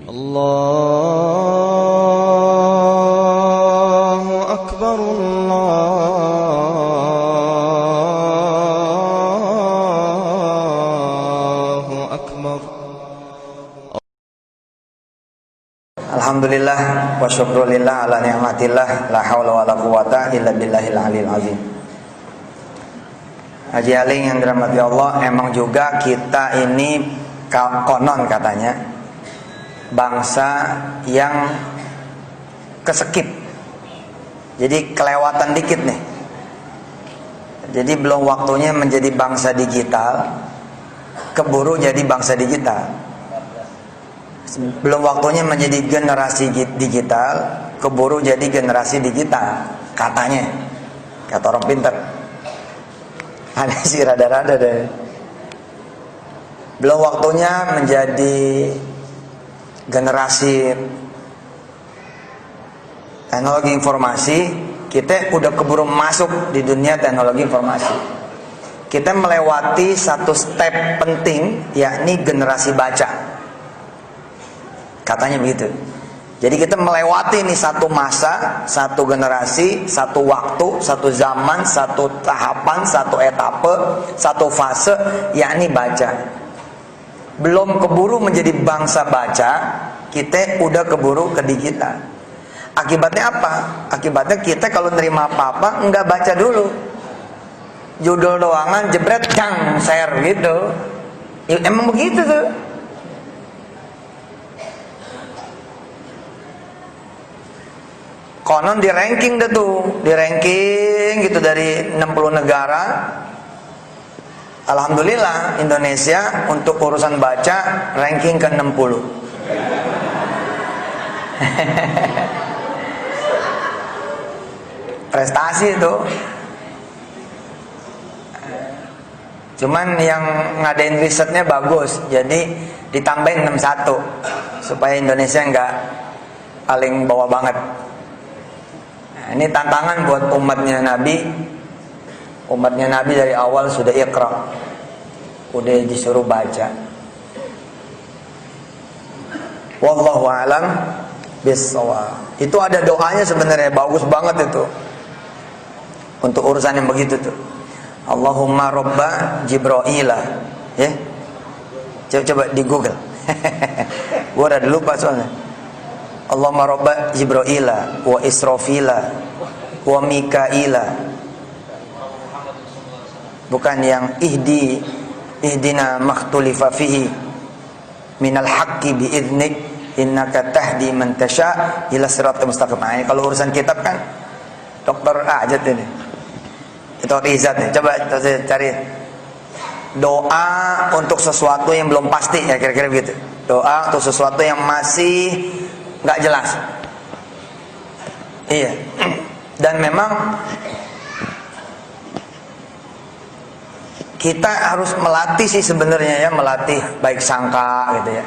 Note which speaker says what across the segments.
Speaker 1: Allahu Akbar, Allahu Akbar.
Speaker 2: Alhamdulillah wa syukrulillah ala ni'matillah, la haula wa la quwata illa billahil aliyil azim. Haji Aling yang dirahmati Allah, emang juga kita ini konon katanya bangsa yang kesekip. Jadi kelewatan dikit nih. Jadi belum waktunya menjadi bangsa digital, keburu jadi bangsa digital. Belum waktunya menjadi generasi digital, keburu jadi generasi digital, katanya, kata orang pintar. Ada sih rada-rada deh. Belum waktunya menjadi generasi teknologi informasi, kita udah keburu masuk di dunia teknologi informasi. Kita melewati satu step penting, yakni generasi baca. Katanya begitu. Jadi kita melewati nih satu masa, satu generasi, satu waktu, satu zaman, satu tahapan, satu etape, satu fase, yakni baca. Belum keburu menjadi bangsa baca, kita udah keburu ke digital. Akibatnya apa? Akibatnya kita kalau nerima apa-apa nggak baca dulu. Judul doangan jebret, jang, share gitu. Ya, emang begitu tuh. Konon di ranking deh tuh, di ranking gitu dari 60 negara. Alhamdulillah Indonesia untuk urusan baca ranking ke 60. Prestasi itu. Cuman yang ngadain risetnya bagus, jadi ditambahin 61 supaya Indonesia nggak paling bawah banget. Ini tantangan buat umatnya Nabi. Umatnya Nabi dari awal sudah iqra, udah disuruh baca. Wallahu a'lam bissawab. Itu ada doanya sebenarnya, bagus banget itu untuk urusan yang begitu tuh. Allahumma robba Jibrailah, ya. Coba di Google. Gua udah lupa soalnya. Allahumma robba Jibrailah wa Israfila wa Mikaila. Bukan yang ihdina makhtulifa fihi minal haqqi bi'idnik innaka tahdi man tasha ila siratal mustaqim. Nah, kalau urusan kitab kan Dr. Ajat ini. Itu Rizat nih. Coba cari doa untuk sesuatu yang belum pasti, ya kira-kira begitu. Doa untuk sesuatu yang masih nggak jelas. Iya. Dan memang kita harus melatih sih sebenarnya, ya, melatih baik sangka gitu ya.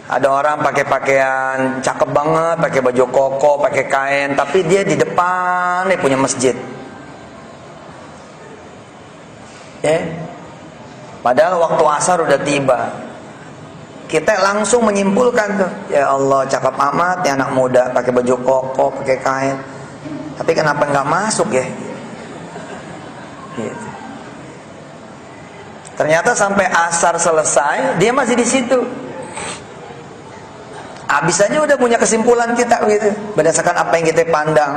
Speaker 2: Ada orang pakai pakaian cakep banget, pakai baju koko, pakai kain, tapi dia di depan dia punya masjid. Ya. Padahal waktu asar udah tiba. Kita langsung menyimpulkan tuh, ya Allah cakep amat ya anak muda pakai baju koko, pakai kain. Tapi kenapa nggak masuk ya? Gitu. Ternyata sampai asar selesai dia masih di situ. Habis aja udah punya kesimpulan kita gitu, berdasarkan apa yang kita pandang.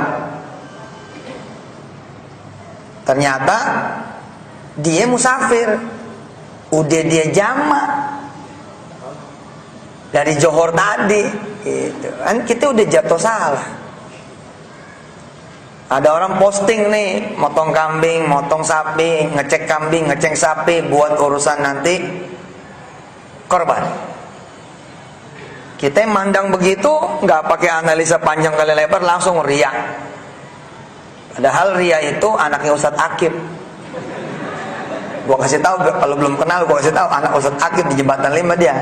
Speaker 2: Ternyata dia musafir, udah dia jamak dari Johor tadi, gitu. Kan kita udah jatuh salah. Ada orang posting nih, motong kambing, motong sapi, ngecek kambing, ngecek sapi buat urusan nanti korban. Kita mandang begitu, nggak pakai analisa panjang kali lebar, langsung riak. Padahal riak itu anaknya Ustadz Akib. Gua kasih tahu, kalau belum kenal gua kasih tahu, anak Ustadz Akib di Jembatan 5 dia.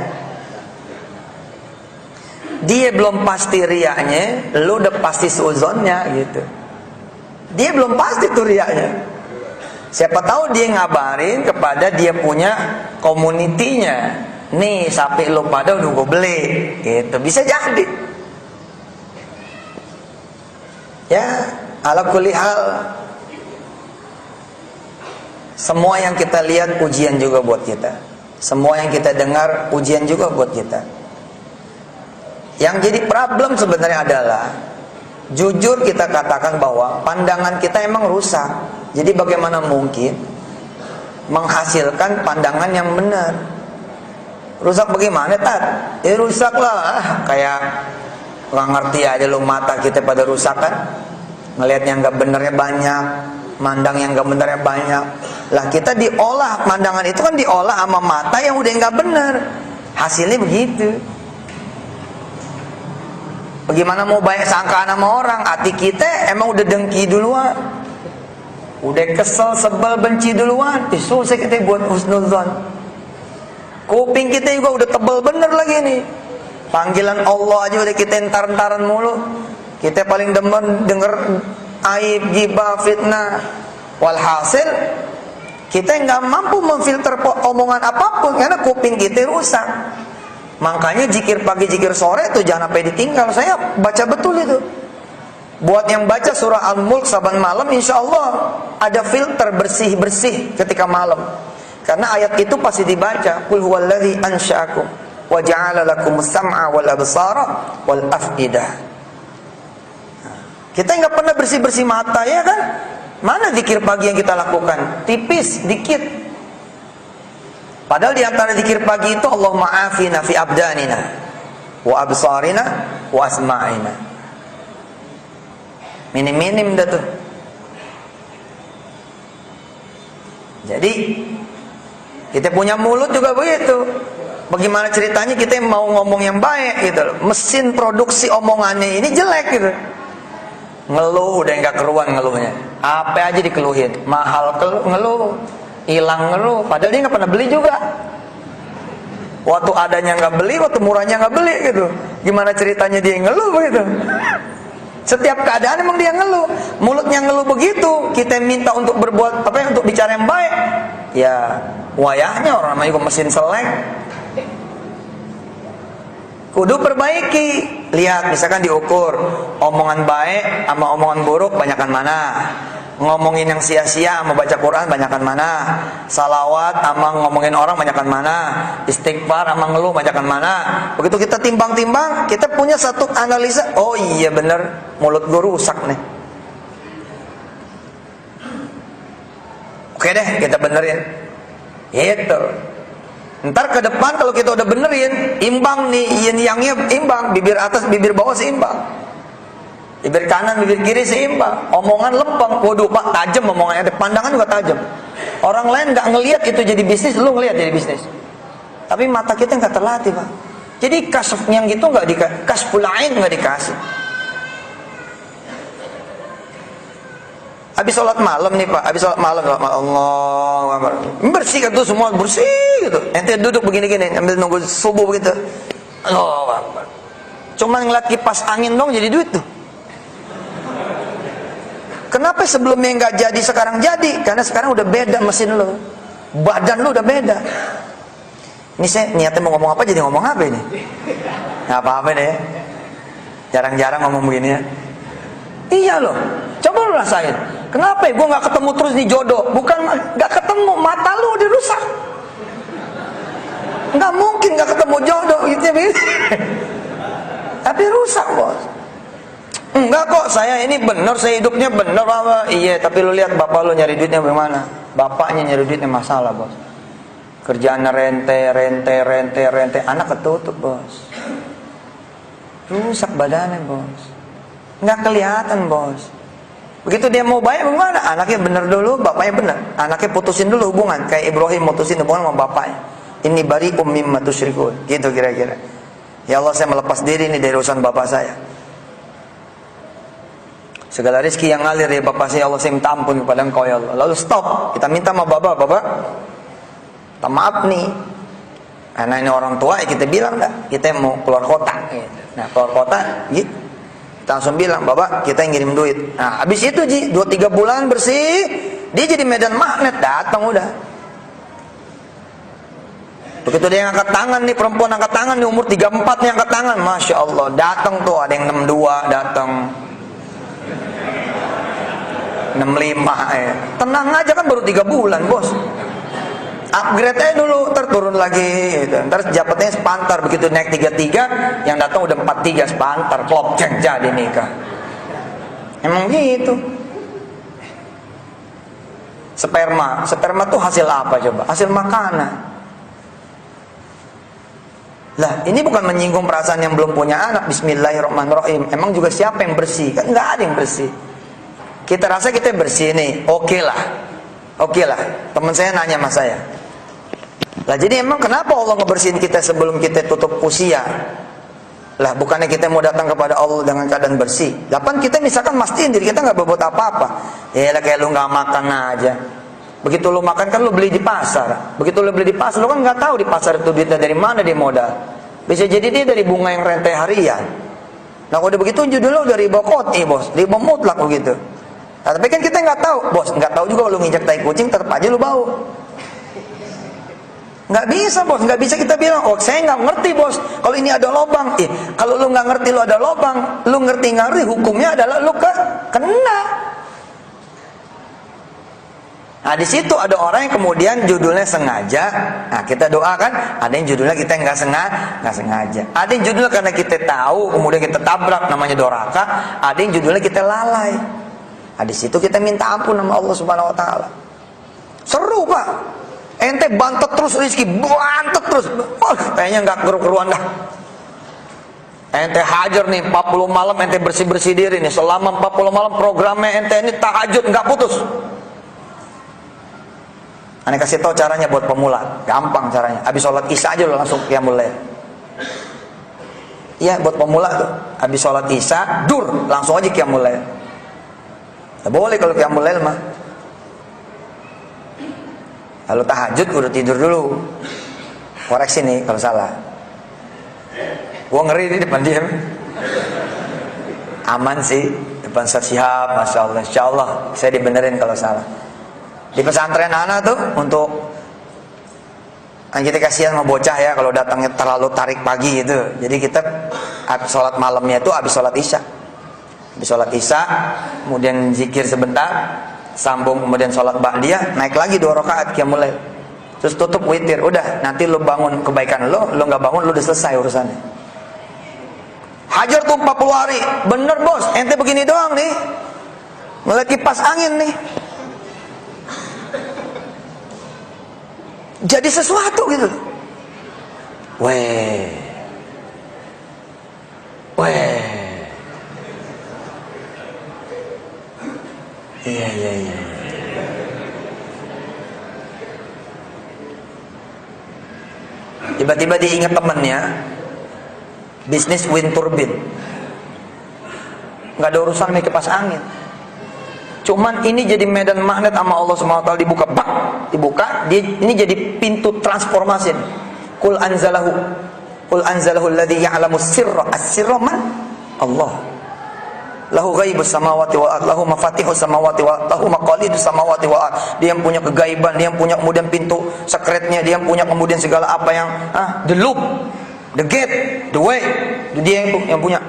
Speaker 2: Dia belum pasti riaknya, lu udah pasti suuzonnya gitu. Dia belum pasti tuh riaknya. Siapa tahu dia ngabarin kepada dia punya komunitinya, nih sapi lu pada udah gue beli, gitu. Bisa jadi. Ya, ala kulli hal, semua yang kita lihat ujian juga buat kita. Semua yang kita dengar ujian juga buat kita. Yang jadi problem sebenarnya adalah jujur kita katakan bahwa pandangan kita emang rusak. Jadi bagaimana mungkin menghasilkan pandangan yang benar? Rusak bagaimana, Tat? Ya rusak lah, kayak nggak ngerti aja lu, mata kita pada rusak kan? Ngelihat yang nggak benernya banyak, mandang yang nggak benernya banyak. Lah kita diolah, pandangan itu kan diolah sama mata yang udah nggak bener. Hasilnya begitu. Bagaimana mau baik sangkaan sama orang? Hati kita emang udah dengki duluan, udah kesel, sebel, benci duluan. Susah kita buat husnuzon. Kuping kita juga udah tebel bener lagi nih. Panggilan Allah aja udah kita entar-entaran mulu. Kita paling demen denger aib, gibah, fitnah. Walhasil kita nggak mampu memfilter omongan apapun karena kuping kita rusak. Makanya zikir pagi, zikir sore itu jangan sampai ditinggal. Saya baca betul itu. Buat yang baca surah Al-Mulk saban malam, insya Allah ada filter bersih-bersih ketika malam. Karena ayat itu pasti dibaca. Qul huwallazi ansha'akum wa ja'ala lakumus sam'a wal absara wal af'idah. Kita nggak pernah bersih-bersih mata, ya kan? Mana zikir pagi yang kita lakukan? Tipis, dikit. Padahal di antara zikir pagi itu Allahumma afina fi abdanina wa absarina wa asma'ina. Minim-minim dah tuh. Jadi kita punya mulut juga begitu. Bagaimana ceritanya kita mau ngomong yang baik gitu loh. Mesin produksi omongannya ini jelek gitu. Ngeluh udah nggak keruan ngeluhnya. Apa aja dikeluhin. Mahal ngeluh, hilang ngeluh. Padahal dia nggak pernah beli juga. Waktu adanya nggak beli, waktu murahnya nggak beli gitu. Gimana ceritanya dia ngeluh begitu? Setiap keadaan emang dia ngeluh. Mulutnya ngeluh begitu. Kita minta untuk berbuat apa ya, untuk bicara yang baik. Ya wayahnya orang namanya juga mesin selek. Kudu perbaiki. Lihat misalkan diukur omongan baik sama omongan buruk banyakan mana. Ngomongin yang sia-sia sama baca Quran banyakan mana. Salawat sama ngomongin orang banyakan mana. Istighfar sama ngeluh banyakan mana. Begitu kita timbang-timbang, kita punya satu analisa. Oh iya bener, mulut gue rusak nih. Oke deh, kita benerin. Itu. Ntar ke depan kalau kita udah benerin, imbang nih, yin yangnya imbang, bibir atas, bibir bawah seimbang. Bibir kanan, bibir kiri seimbang. Omongan lempeng. Waduh Pak, tajam omongannya. Pandangan juga tajam. Orang lain nggak ngelihat itu jadi bisnis, lu ngelihat jadi bisnis. Tapi mata kita nggak terlatih Pak. Jadi kasf yang gitu nggak dikasih, kasful ain nggak dikasih. Habis sholat malam nih Pak, habis sholat malam Allah bersihkan tuh semua bersih gitu. Ente duduk begini-gini ambil nunggu subuh begitu. Allah cuman ngeliat kipas angin dong jadi duit tuh. Kenapa sebelumnya nggak jadi sekarang jadi? Karena sekarang udah beda mesin lo, badan lo udah beda. Ini saya niatnya mau ngomong apa jadi ngomong apa ini? Nggak apa-apa deh. Jarang-jarang ngomong begini ya. Iya loh, coba lu rasain. Kenapa ya gue nggak ketemu terus nih jodoh? Bukan nggak ketemu, mata lu udah rusak. Nggak mungkin nggak ketemu jodoh gitu ya. Tapi rusak bos. Enggak kok, saya ini benar, saya hidupnya benar apa? Iya, tapi lu lihat bapak lu nyari duitnya bagaimana? Bapaknya nyari duitnya masalah bos. Kerjaannya rente, anak ketutup bos. Rusak badannya bos. Nggak kelihatan bos. Begitu dia mau baik bagaimana? Anaknya benar dulu, bapaknya benar. Anaknya putusin dulu hubungan, kayak Ibrahim mutusin hubungan sama bapaknya. Ini bari'um mimma tusyrikun. Gitu kira-kira. Ya Allah, saya melepas diri ini dari urusan bapak saya. Segala rezeki yang ngalir dari bapak saya, Allah saya minta ampun kepada engkau ya Allah. Lalu stop, kita minta sama bapak, minta maaf nih. Karena ini orang tua, ya kita bilang dah, kita mau keluar kota. Gitu. Nah keluar kota, gitu. Kita langsung bilang, bapak kita yang ngirim duit. Nah habis itu Ji, 2-3 bulan bersih, dia jadi medan magnet, datang udah. Begitu dia ngangkat tangan nih, perempuan angkat tangan nih, umur 34 nih angkat tangan, Masya Allah, datang tuh, ada yang 62, datang 65 ya. Tenang aja kan baru 3 bulan bos, upgrade aja dulu, turun lagi gitu. Ntar jabatnya sepantar, begitu naik 33 yang datang udah 43 sepantar, klop ceng jadi nikah. Emang gitu. Sperma tuh hasil apa coba? Hasil makanan. Lah ini bukan menyinggung perasaan yang belum punya anak. Bismillahirrahmanirrahim. Emang juga siapa yang bersih? Kan nggak ada yang bersih. Kita rasa kita bersih nih, oke lah. Teman saya nanya sama saya, lah jadi emang kenapa Allah ngebersihin kita sebelum kita tutup usia? Lah bukannya kita mau datang kepada Allah dengan keadaan bersih? Lapan kita misalkan mastiin diri kita nggak berbuat apa-apa. Ya lah kayak lu nggak makan aja. Begitu lu makan kan lu beli di pasar. Begitu lu beli di pasar, lu kan nggak tahu di pasar itu duitnya dari mana dia modal. Bisa jadi dia dari bunga yang rentai harian. Nah kalau udah begitu judulnya udah riba qot'i bos, riba mutlak begitu. Nah, tapi kan kita nggak tahu, bos, nggak tahu juga kalau lu nginjak tai kucing tetap aja lu bau. Nggak bisa bos, nggak bisa kita bilang, oh saya nggak ngerti bos, kalau ini ada lobang. Kalau lu nggak ngerti lu ada lobang, lu ngerti hukumnya adalah lu kena. Nah di situ ada orang yang kemudian judulnya sengaja. Nah kita doakan. Ada yang judulnya kita nggak sengaja. Ada yang judulnya karena kita tahu kemudian kita tabrak, namanya doraka. Ada yang judulnya kita lalai. Nah di situ kita minta ampun sama Allah Subhanahu Wa Taala. Seru pak. Ente bantet terus rezeki, bantet terus. Kayaknya nggak keru-keruan dah. Ente hajar nih 40 malam ente bersih-bersih diri nih. Selama 40 malam programnya ente ini tahajud nggak putus. Ane kasih tahu caranya buat pemula, gampang caranya. Habis sholat isya aja lo langsung qiyamul lail. Iya buat pemula tuh. Habis sholat isya, langsung aja qiyamul lail. Nah, boleh kalau qiyamul lail mah. Kalau tahajud udah tidur dulu. Koreksi nih kalau salah. Gua ngeri di depan dia. Aman sih depan Ustaz Syihab, Masya Allah. Insya Allah saya dibenerin kalau salah. Di pesantren anak tuh untuk kita kasihan sama bocah ya kalau datangnya terlalu tarik pagi gitu. Jadi kita sholat malamnya itu habis sholat isya. Habis sholat isya, kemudian zikir sebentar, sambung kemudian sholat ba'diyah, naik lagi 2 rakaat qiyamul lail. Terus tutup witir. Udah, nanti lu bangun kebaikan lu nggak bangun lu udah selesai urusannya. Hajar tuh 40 hari. Bener bos, ente begini doang nih. Ngeliat kipas angin nih. Jadi sesuatu gitu. Weh. Iya. Tiba-tiba dia ingat temannya bisnis wind turbine. Nggak ada urusan sama kipas angin. Cuman ini jadi medan magnet sama Allah SWT dibuka, ini jadi pintu transformasi. Qul anzalahu alladhi ya'lamu sirra. As-sirra man? Allah. Lahu ghaibus samawati wal ardh, lahu mafatihus samawati wal ardh, lahu maqalidus samawati wal ardh. Dia yang punya kegaiban, dia yang punya kemudian pintu sekretnya, dia yang punya kemudian segala apa yang the loop, the gate, the way. Dia yang punya.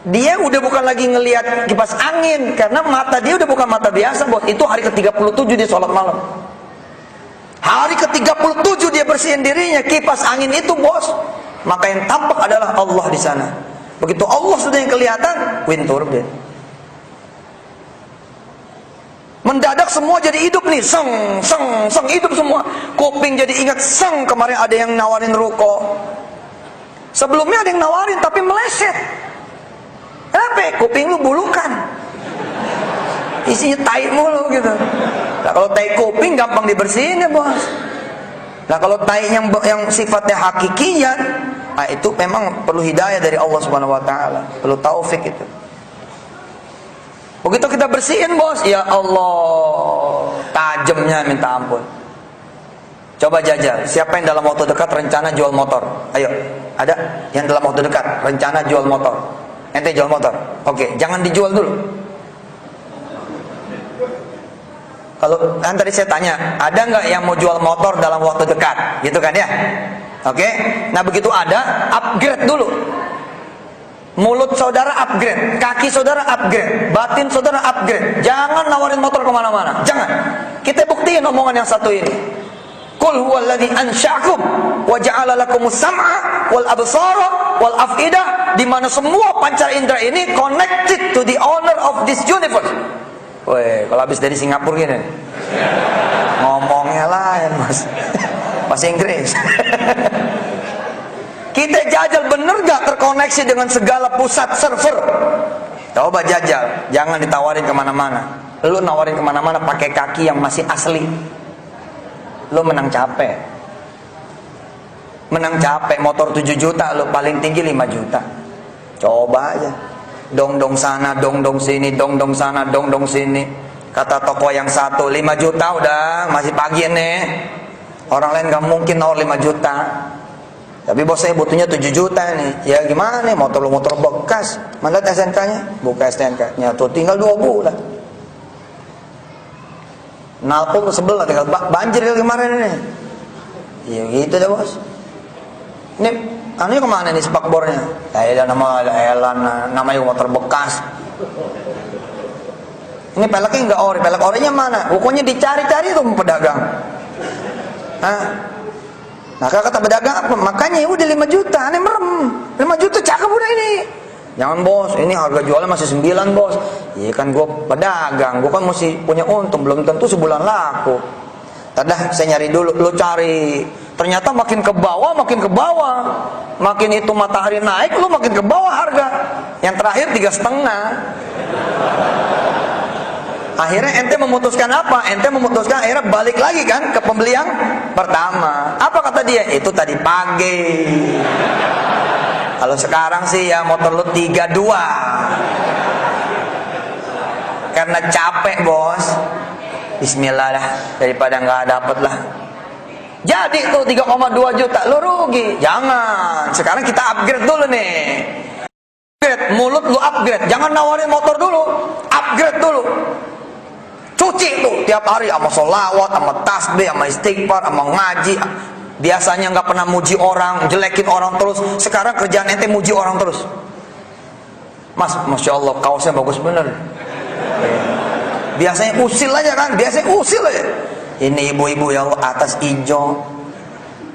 Speaker 2: Dia udah bukan lagi ngelihat kipas angin karena mata dia udah bukan mata biasa bos. Itu hari ke-37 dia sholat malam. Hari ke-37 dia bersihin dirinya, kipas angin itu bos. Maka yang tampak adalah Allah di sana. Begitu Allah sudah yang kelihatan, wind turbine. Mendadak semua jadi hidup nih, seng hidup semua. Kuping jadi ingat seng, kemarin ada yang nawarin ruko. Sebelumnya ada yang nawarin tapi meleset. Kenapa? Kuping lu bulukan. Isinya tai mulu gitu. Nah, kalau tai kuping gampang dibersihin ya bos. Nah kalau tai yang sifatnya hakikiyat, nah itu memang perlu hidayah dari Allah Subhanahu Wa Taala, perlu taufik itu. Begitu kita bersihin bos, ya Allah, tajamnya minta ampun. Coba jajal, siapa yang dalam waktu dekat rencana jual motor? Ayo, ada yang dalam waktu dekat rencana jual motor? Ente jual motor? Oke, jangan dijual dulu. Kalau kan tadi saya tanya, ada nggak yang mau jual motor dalam waktu dekat, gitu kan ya? Oke, nah begitu ada, upgrade dulu. Mulut saudara upgrade, kaki saudara upgrade, batin saudara upgrade. Jangan nawarin motor kemana-mana, jangan. Kita buktiin omongan yang satu ini. Qul huwallazi ansya'akum wa ja'ala lakumus sam'a wal absara wal af'idah, di mana semua pancar indera ini connected to the owner of this universe. Woi, kalau habis dari Singapura gini, ngomongnya lain mas, bahasa Inggris. Kita jajal, bener gak terkoneksi dengan segala pusat server? Coba jajal, jangan ditawarin kemana-mana. Lu nawarin kemana-mana pakai kaki yang masih asli, lu menang capek. Menang capek. Motor 7 juta, lu paling tinggi 5 juta. Coba aja. Dong-dong sana, dong-dong sini, dong-dong sana, dong-dong sini. Kata toko yang satu 5 juta udah, masih pagi nih. Orang lain gak mungkin nawar 5 juta. Tapi bos saya butuhnya 7 juta nih. Ya gimana nih, motor lu motor bekas. Mana SNK-nya? Buka SNK-nya tuh tinggal 2 bulan. Nalpol sebelah tinggal banjir kemarin ini. Ya gitu deh bos. Ini anunya kemana nih spakbornya? Ya nama Elan, namanya motor bekas. Ini peleknya nggak ori, pelek orinya mana? Pokoknya dicari-cari tuh pedagang. Nah kata pedagang apa? Makanya ya udah 5 juta, aneh merem. 5 juta cakep udah ini. Jangan bos, ini harga jualnya masih 9 bos. Iya kan gue pedagang, gue kan mesti punya untung, belum tentu sebulan laku. Tadah saya nyari dulu, lo cari. Ternyata makin ke bawah, makin ke bawah. Makin itu matahari naik, lo makin ke bawah harga. Yang terakhir 3,5. Akhirnya ente memutuskan apa? Ente memutuskan akhirnya balik lagi kan ke pembeli yang pertama. Apa kata dia? Itu tadi pagi. Kalau sekarang sih ya motor lu 32. Karena capek bos. Bismillah lah, daripada nggak dapet lah. Jadi tuh 3,2 juta lu rugi. Jangan. Sekarang kita upgrade dulu nih. Upgrade, mulut lu upgrade. Jangan nawarin motor dulu. Upgrade dulu. Cuci tuh tiap hari sama sholawat, sama tasbih, sama istighfar, sama ngaji. Biasanya nggak pernah muji orang, jelekin orang terus. Sekarang kerjaan ente muji orang terus. Mas, masya Allah kaosnya bagus bener. Biasanya usil aja kan, biasanya usil aja. Ini ibu-ibu ya Allah, atas hijau,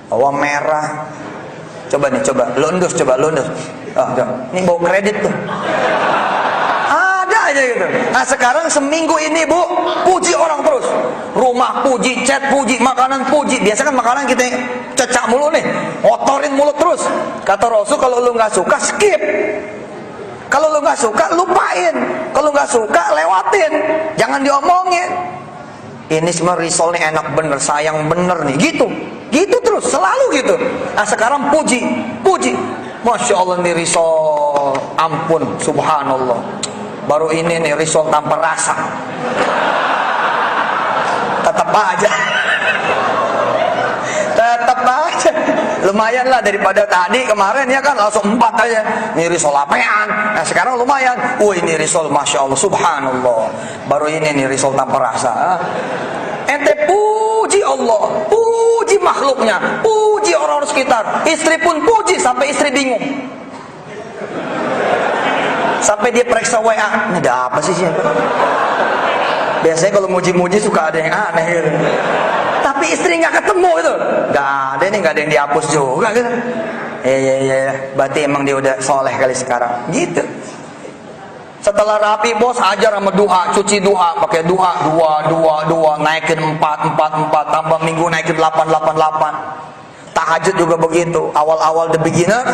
Speaker 2: bawah merah. Coba nih, coba lundos, coba lundos. Ini bau kredit tuh. Aja gitu. Nah sekarang seminggu ini bu, puji orang terus. Rumah puji, chat puji, makanan puji. Biasa kan makanan kita cecak mulu nih, ngotorin mulut terus. Kata Rasul kalau lu nggak suka skip. Kalau lu nggak suka lupain. Kalau nggak suka lewatin. Jangan diomongin. Ini semua risolnya enak bener, sayang bener nih. Gitu, gitu terus, selalu gitu. Nah sekarang puji, puji. Masya Allah nih risol, ampun, subhanallah. Baru ini nih risol tanpa rasa. Tetap aja. Tetap aja. Lumayan lah daripada tadi kemarin ya kan langsung 4 aja. Ini risol apean. Nah sekarang lumayan. Ini risol masya Allah subhanallah. Baru ini nih risol tanpa rasa. Ente puji Allah, puji makhluknya, puji orang-orang sekitar. Istri pun puji sampai istri bingung. Sampai dia periksa WA, ini ada apa sih siapa? Biasanya kalau muji-muji suka ada yang aneh gitu. Tapi istri nggak ketemu itu, nggak ada nih, nggak ada yang dihapus juga gitu. Iya, berarti emang dia udah soleh kali sekarang, gitu. Setelah rapi bos ajar sama duha, cuci duha, pakai duha, dua, naikin 4, tambah minggu naikin 8. Tahajud juga begitu, awal-awal the beginner.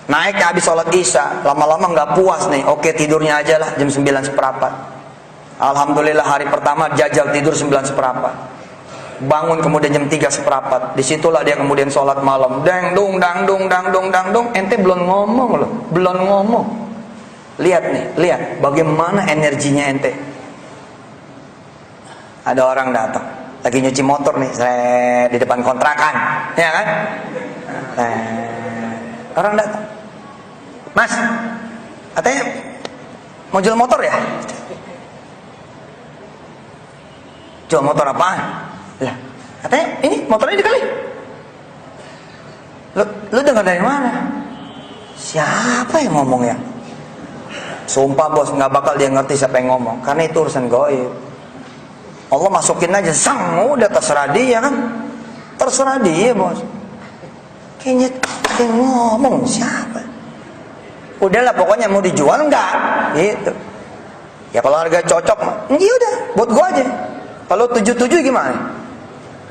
Speaker 2: Naik habis sholat isya, lama-lama nggak puas nih. Oke tidurnya aja lah jam 9:15. Alhamdulillah hari pertama jajal tidur 9:15. Bangun kemudian jam 3:15. Disitulah dia kemudian sholat malam. Dang dung. Ente belum ngomong loh, belum ngomong. Lihat nih, lihat bagaimana energinya ente. Ada orang datang, lagi nyuci motor nih, di depan kontrakan, ya kan? Orang datang. Mas, katanya mau jual motor ya? Jual motor apaan? Lah, katanya ini motornya dikali. Lu dengar dari mana? Siapa yang ngomong ya? Sumpah bos, nggak bakal dia ngerti siapa yang ngomong, karena itu urusan gaib. Allah masukin aja, sang, udah terserah dia kan, terserah dia bos. Kayaknya yang ngomong siapa? Udahlah pokoknya mau dijual enggak, gitu. Ya kalau harga cocok, ya udah, buat gua aja. Kalau 77 gimana?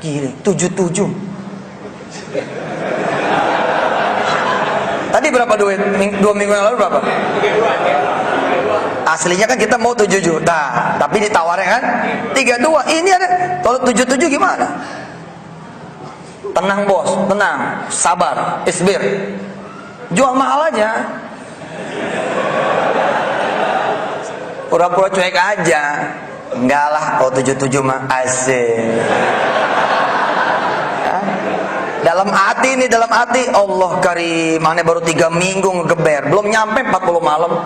Speaker 2: Gila, 77. Tadi berapa duit? 2 minggu yang lalu berapa? Aslinya kan kita mau 7 juta, tapi ditawarin kan 32. Ini ada, kalau 77 gimana? Tenang bos, tenang, sabar, isbir. Jual mahal aja. Pura-pura cuek aja. Enggak lah, kalau 77 mah asik. Dalam hati nih, dalam hati, Allah karim, mana baru 3 minggu ngegeber, belum nyampe 40 malam,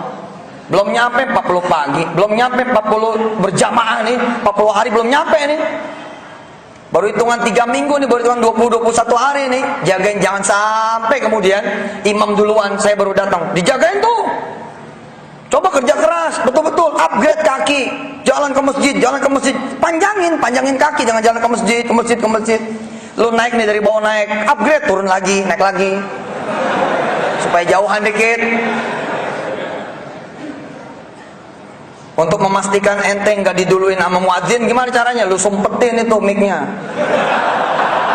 Speaker 2: belum nyampe 40 pagi, belum nyampe 40 berjamaah nih, 40 hari belum nyampe nih. Baru hitungan 3 minggu nih, baru hitungan 20-21 hari nih. Jagain jangan sampai kemudian imam duluan, saya baru datang. Dijagain tuh. Coba kerja keras, betul-betul upgrade kaki, jalan ke masjid, jalan ke masjid, panjangin kaki, jangan jalan ke masjid, ke masjid. Lu naik nih dari bawah naik, upgrade, turun lagi, naik lagi, supaya jauhan dikit. Untuk memastikan ente nggak diduluin sama muadzin, gimana caranya? Lu sumpetin itu mic-nya,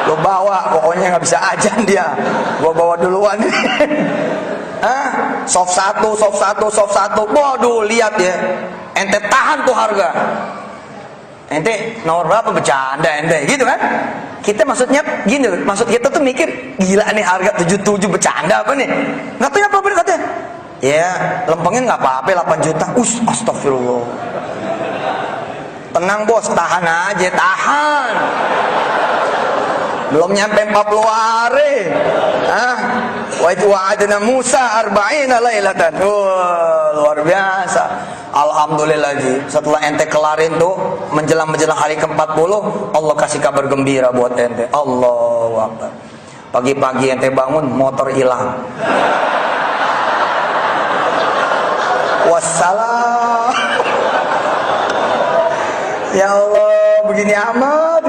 Speaker 2: lu bawa, pokoknya nggak bisa ajan dia. Gua bawa duluan. Soft satu. Waduh, lihat ya, ente tahan tuh harga. Ente nomor berapa, bercanda ente, gitu kan? Kita maksudnya gini, maksud kita tuh mikir, gila nih harga 77 bercanda apa nih? Nggak tahu apa bener katanya. Ya, lempengin nggak apa-apa 8 juta. Astagfirullah. Tenang bos, tahan aja, tahan. Belum nyampe 40 hari. Wa itu wa'adna Musa 40 lailatan. Luar biasa. Alhamdulillah Ji. Setelah ente kelarin tuh menjelang hari ke-40, Allah kasih kabar gembira buat ente. Allahu Akbar. Pagi-pagi ente bangun, motor hilang. Wassalam. Ya Allah, begini amat.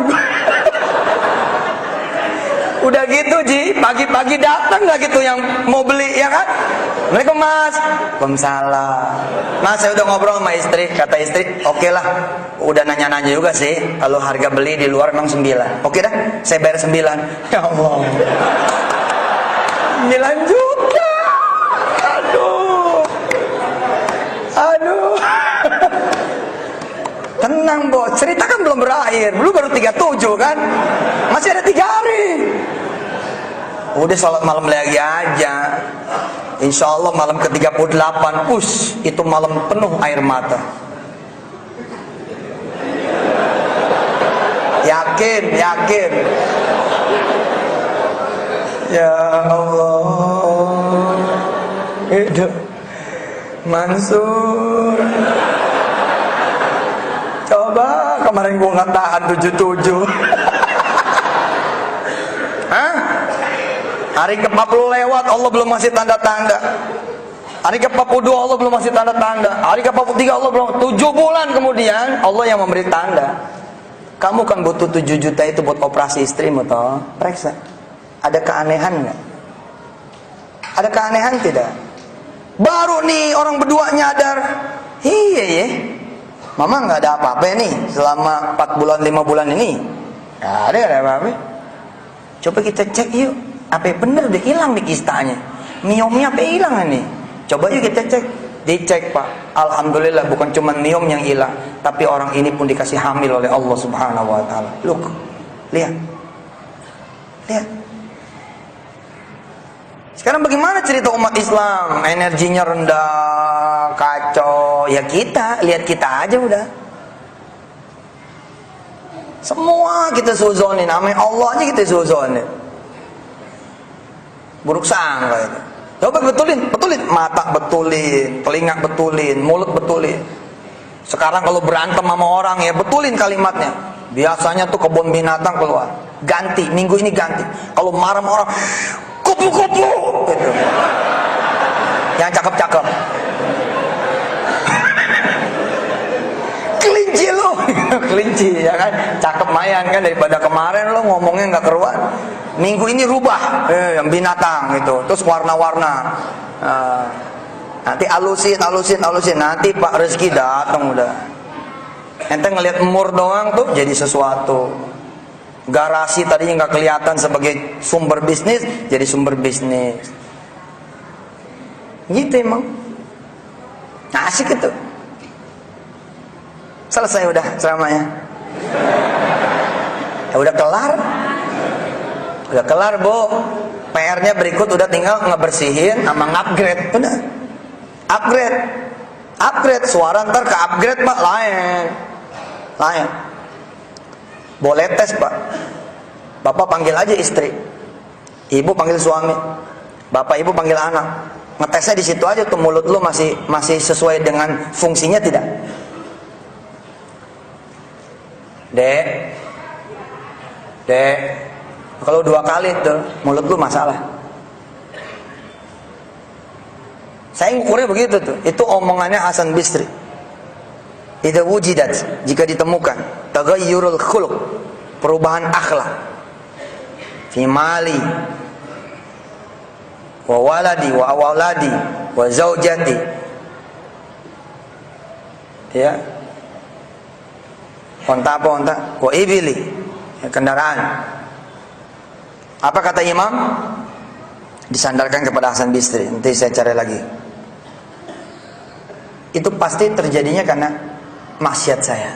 Speaker 2: Udah gitu Ji, pagi-pagi datang nggak gitu yang mau beli, ya kan? Mereka Mas, Waalaikumsalam. Mas, saya udah ngobrol sama istri, kata istri, oke lah, udah nanya-nanya juga sih, kalau harga beli di luar memang 9. Oke dah, saya bayar 9. Ya Allah, 9 juta. Aduh. Tenang bos, cerita kan belum berakhir, belum baru 37 kan, masih ada 3 hari. Udah sholat malam lagi aja. Insya Allah malam ke-38, itu malam penuh air mata. Yakin. Ya Allah, hidup Mansur. Coba kemarin gua nggak tahan 77. Hari ke-40 lewat, Allah belum masih tanda-tanda. Hari ke-42 Allah belum masih tanda-tanda. Hari ke-43 Allah belum. 7 bulan kemudian Allah yang memberi tanda. Kamu kan butuh 7 juta itu buat operasi istrimu toh. Periksa. Ada keanehan nggak? Ada keanehan tidak? Baru nih orang berdua nyadar. Iya ya, Mama nggak ada apa-apa nih selama 4 bulan 5 bulan ini. Nggak ada apa-apa. Coba kita cek yuk. Apa bener udah hilang nih kistanya, miomnya apa hilang nih? Coba yuk kita cek. Dicek Pak, alhamdulillah bukan cuma miom yang hilang, tapi orang ini pun dikasih hamil oleh Allah Subhanahu Wa Taala. Look, lihat. Sekarang bagaimana cerita umat Islam? Energinya rendah, kacau. Ya lihat kita aja udah. Semua kita suzonin, namanya Allah aja kita suzonin. Buruk sangka itu. Coba betulin, mata betulin, telinga betulin, mulut betulin. Sekarang kalau berantem sama orang ya betulin kalimatnya. Biasanya tuh kebun binatang keluar. Ganti, minggu ini ganti. Kalau marah sama orang, kupu-kupu gitu. Yang cakep-cakep. Kelinci lo, kelinci ya kan, cakep mayan kan, daripada kemarin lo ngomongnya nggak keruan. Minggu ini rubah, yang binatang gitu, terus warna-warna. Nanti alusin, nanti Pak rezeki datang udah. Ente ngelihat emur doang tuh jadi sesuatu. Garasi tadinya nggak kelihatan sebagai sumber bisnis, jadi sumber bisnis. Gitu emang. Nah, asik itu. Selesai udah ceramahnya. Ya udah kelar. Udah kelar, Bu. PR-nya berikut udah tinggal ngebersihin sama upgrade. Udah. Upgrade suara ntar ke upgrade, Pak, lain. Boleh tes, Pak. Bapak panggil aja istri. Ibu panggil suami. Bapak ibu panggil anak. Ngetesnya di situ aja tuh, mulut lu masih sesuai dengan fungsinya tidak? Dek, kalau 2 kali tuh mulut lu masalah. Saya ngukurnya begitu tuh. Itu omongannya Hasan Bisri. Idza wujidat, jika ditemukan taghayyurul khuluq, perubahan akhlak, fi mali wa waladi wa awladi wa zaujati, ya, onta wa ibili, ya, kendaraan. Apa kata Imam? Disandarkan kepada Hasan Bisri. Nanti saya cari lagi. Itu pasti terjadinya karena maksiat saya.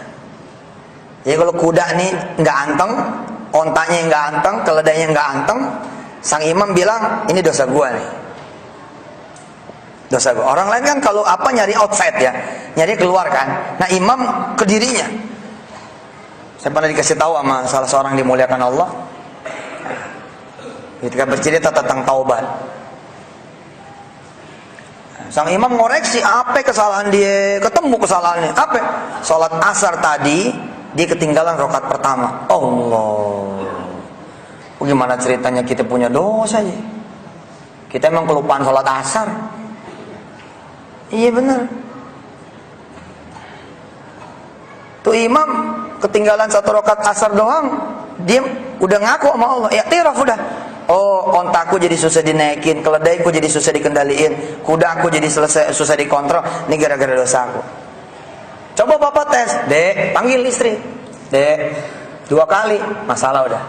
Speaker 2: Jadi kalau kuda nih nggak anteng, ontanya nggak anteng, keledainya nggak anteng, sang imam bilang ini dosa gua nih, dosa gua. Orang lain kan kalau apa nyari outside ya, nyari keluar kan. Nah imam ke dirinya. Saya pernah dikasih tahu sama salah seorang dimuliakan Allah, ketika bercerita tentang taubat. Sang imam ngoreksi apa kesalahan dia, ketemu kesalahannya. Apa? Salat asar tadi dia ketinggalan rakaat pertama. Allah. Bagaimana ceritanya kita punya dosa ya? Kita emang kelupaan salat asar. Iya benar. Tuh imam ketinggalan 1 rakaat asar doang, dia udah ngaku sama Allah. Ya tiraf udah. Oh, ontaku jadi susah dinaikin, keledaiku jadi susah dikendaliin, kudaku jadi susah dikontrol. Ini gara-gara dosaku. Coba bapak tes, Dek, panggil istri. Dek, 2 kali, masalah udah.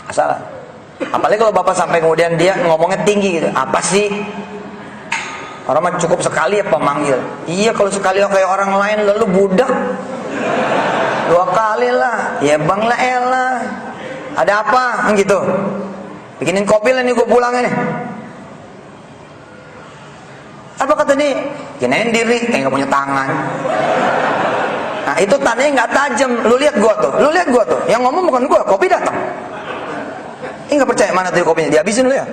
Speaker 2: Masalah. Apalagi kalau bapak sampai kemudian dia ngomongnya tinggi gitu. Apa sih? Orang mah cukup sekali apa manggil. Iya, kalau sekali kayak orang lain lalu budak. 2 kali lah, ya bang lah elah. Ada apa? Kan gitu. Bikinin kopi lah nih gue pulangnya nih. Apa kata dia? Ginain diri, kayak gak punya tangan. Nah itu tandanya gak tajam. Lu lihat gua tuh. Yang ngomong bukan gua, kopi datang. Ini gak percaya mana tuh kopinya? Dihabisin lu ya.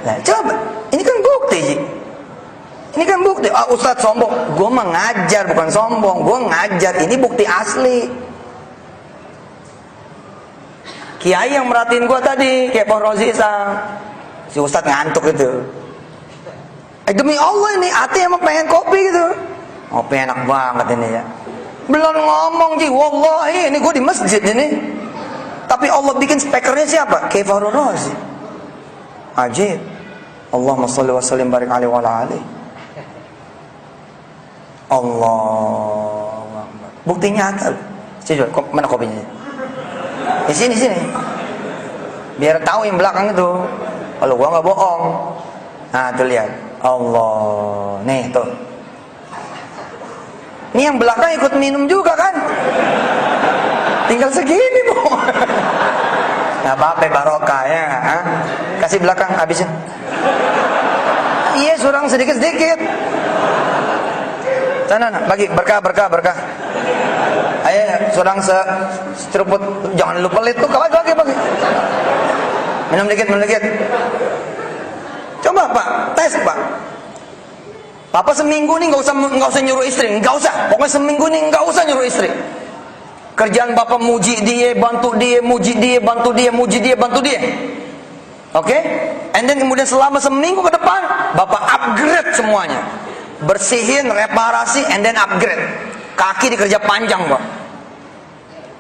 Speaker 2: Nah coba, ini kan bukti sih. Ini kan bukti. Ustadz sombong. Gue mengajar bukan sombong. Gue ngajar. Ini bukti asli. Kiai yang merhatiin gue tadi, kayak Pak Rozi si Ustadz ngantuk itu. Demi Allah ini hati emang pengen kopi gitu. Kopi enak banget ini ya. Belum ngomong ji, wallahi ini gue di masjid ini. Tapi Allah bikin speakernya siapa? Kayak Pak Rozi. Ajib. Allahumma sholli wa sallim barik alaihi wa ala alihi. Allah, bukti nyata. Sini, mana kopinya? Di sini. Biar tahu yang belakang itu. Kalau gua nggak bohong. Nah, tuh lihat. Allah, nih tuh. Ini yang belakang ikut minum juga kan? Tinggal segini, Bu. Nggak apa-apa, barokah ya. Kasih belakang, habisin. Iya, surang sedikit-sedikit. Sana, bagi berkah. Ayo, surang seceruput, jangan lupa pelit tuh, bagi. Minum dikit. Coba Pak, tes Pak. Papa seminggu nih nggak usah nyuruh istri, nggak usah. Pokoknya seminggu nih nggak usah nyuruh istri. Kerjaan bapak muji dia, bantu dia, muji dia, bantu dia, muji dia, bantu dia. Oke? And then kemudian selama seminggu ke depan, bapak upgrade semuanya. Bersihin, reparasi, and then upgrade. Kaki dikerja panjang, Pak.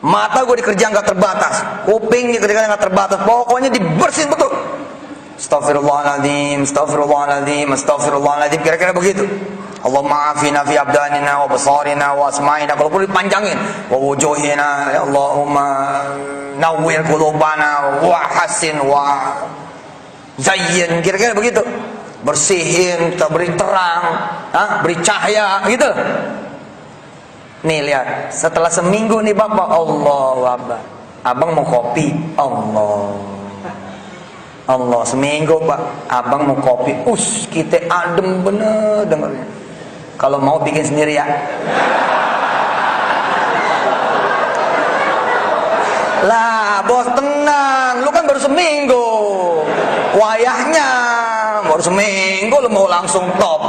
Speaker 2: Mata gue dikerja nggak terbatas, kuping dikerja nggak terbatas. Pokoknya dibersihin betul. Astaghfirullahaladzim, astaghfirullahaladzim, astaghfirullahaladzim. Kira-kira begitu. Allahumma afina fi abdanina wa basarina wa asma'ina. Kalau perlu dipanjangin. Wa wujuhina. Ya Allahumma nawwir qulubana wa hasin wa zayyin. Kira-kira begitu. Bersihin, kita beri terang, beri cahaya, gitu. Nih lihat, setelah seminggu nih Bapak, Allahu Akbar. Abang mau kopi, Allah, seminggu Pak, abang mau kopi, kita adem bener dengernya. Kalau mau bikin sendiri ya. Lah bos tenang, lu kan baru seminggu, wayahnya baru seminggu lu mau langsung top.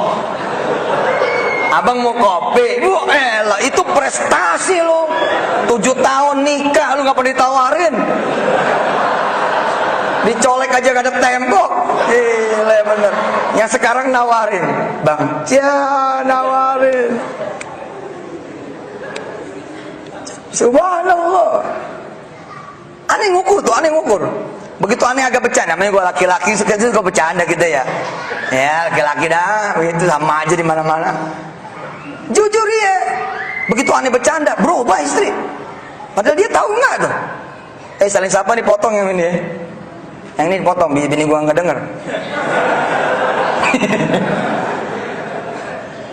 Speaker 2: Abang mau kopi, elah itu prestasi lu. 7 tahun nikah lu gak pernah ditawarin. Dicolek aja gak ada tembok. Gila bener. Yang sekarang nawarin, Bang, ya nawarin. Subhanallah. Aneh ngukur tuh, aneh ngukur. Begitu aneh agak bercanda. Namanya gue laki-laki suka bercanda gitu ya. Ya laki-laki dah, begitu sama aja di mana-mana. Jujur ya. Begitu aneh bercanda, berubah istri. Padahal dia tahu nggak tuh. Saling siapa nih potong yang ini ya. Yang ini potong, bini gua nggak denger.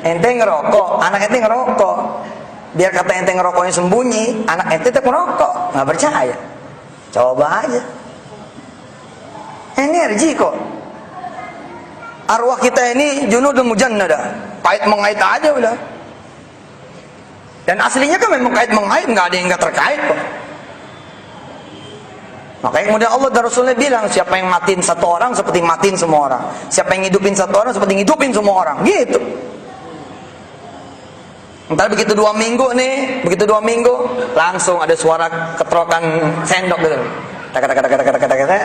Speaker 2: Ente ngerokok, anak ente ngerokok. Biar kata ente ngerokoknya sembunyi, anak ente tetap ngerokok, nggak percaya. Coba aja. Energi kok. Arwah kita ini junudun mujannada, kait mengait aja udah. Dan aslinya kan memang kait mengait, nggak ada yang nggak terkait kok. Makanya kemudian Allah dan Rasulnya bilang, siapa yang matiin satu orang seperti matiin semua orang. Siapa yang ngidupin satu orang seperti ngidupin semua orang. Gitu. Entar begitu 2 minggu nih, begitu 2 minggu, langsung ada suara ketrokan sendok gitu. Kata-kata.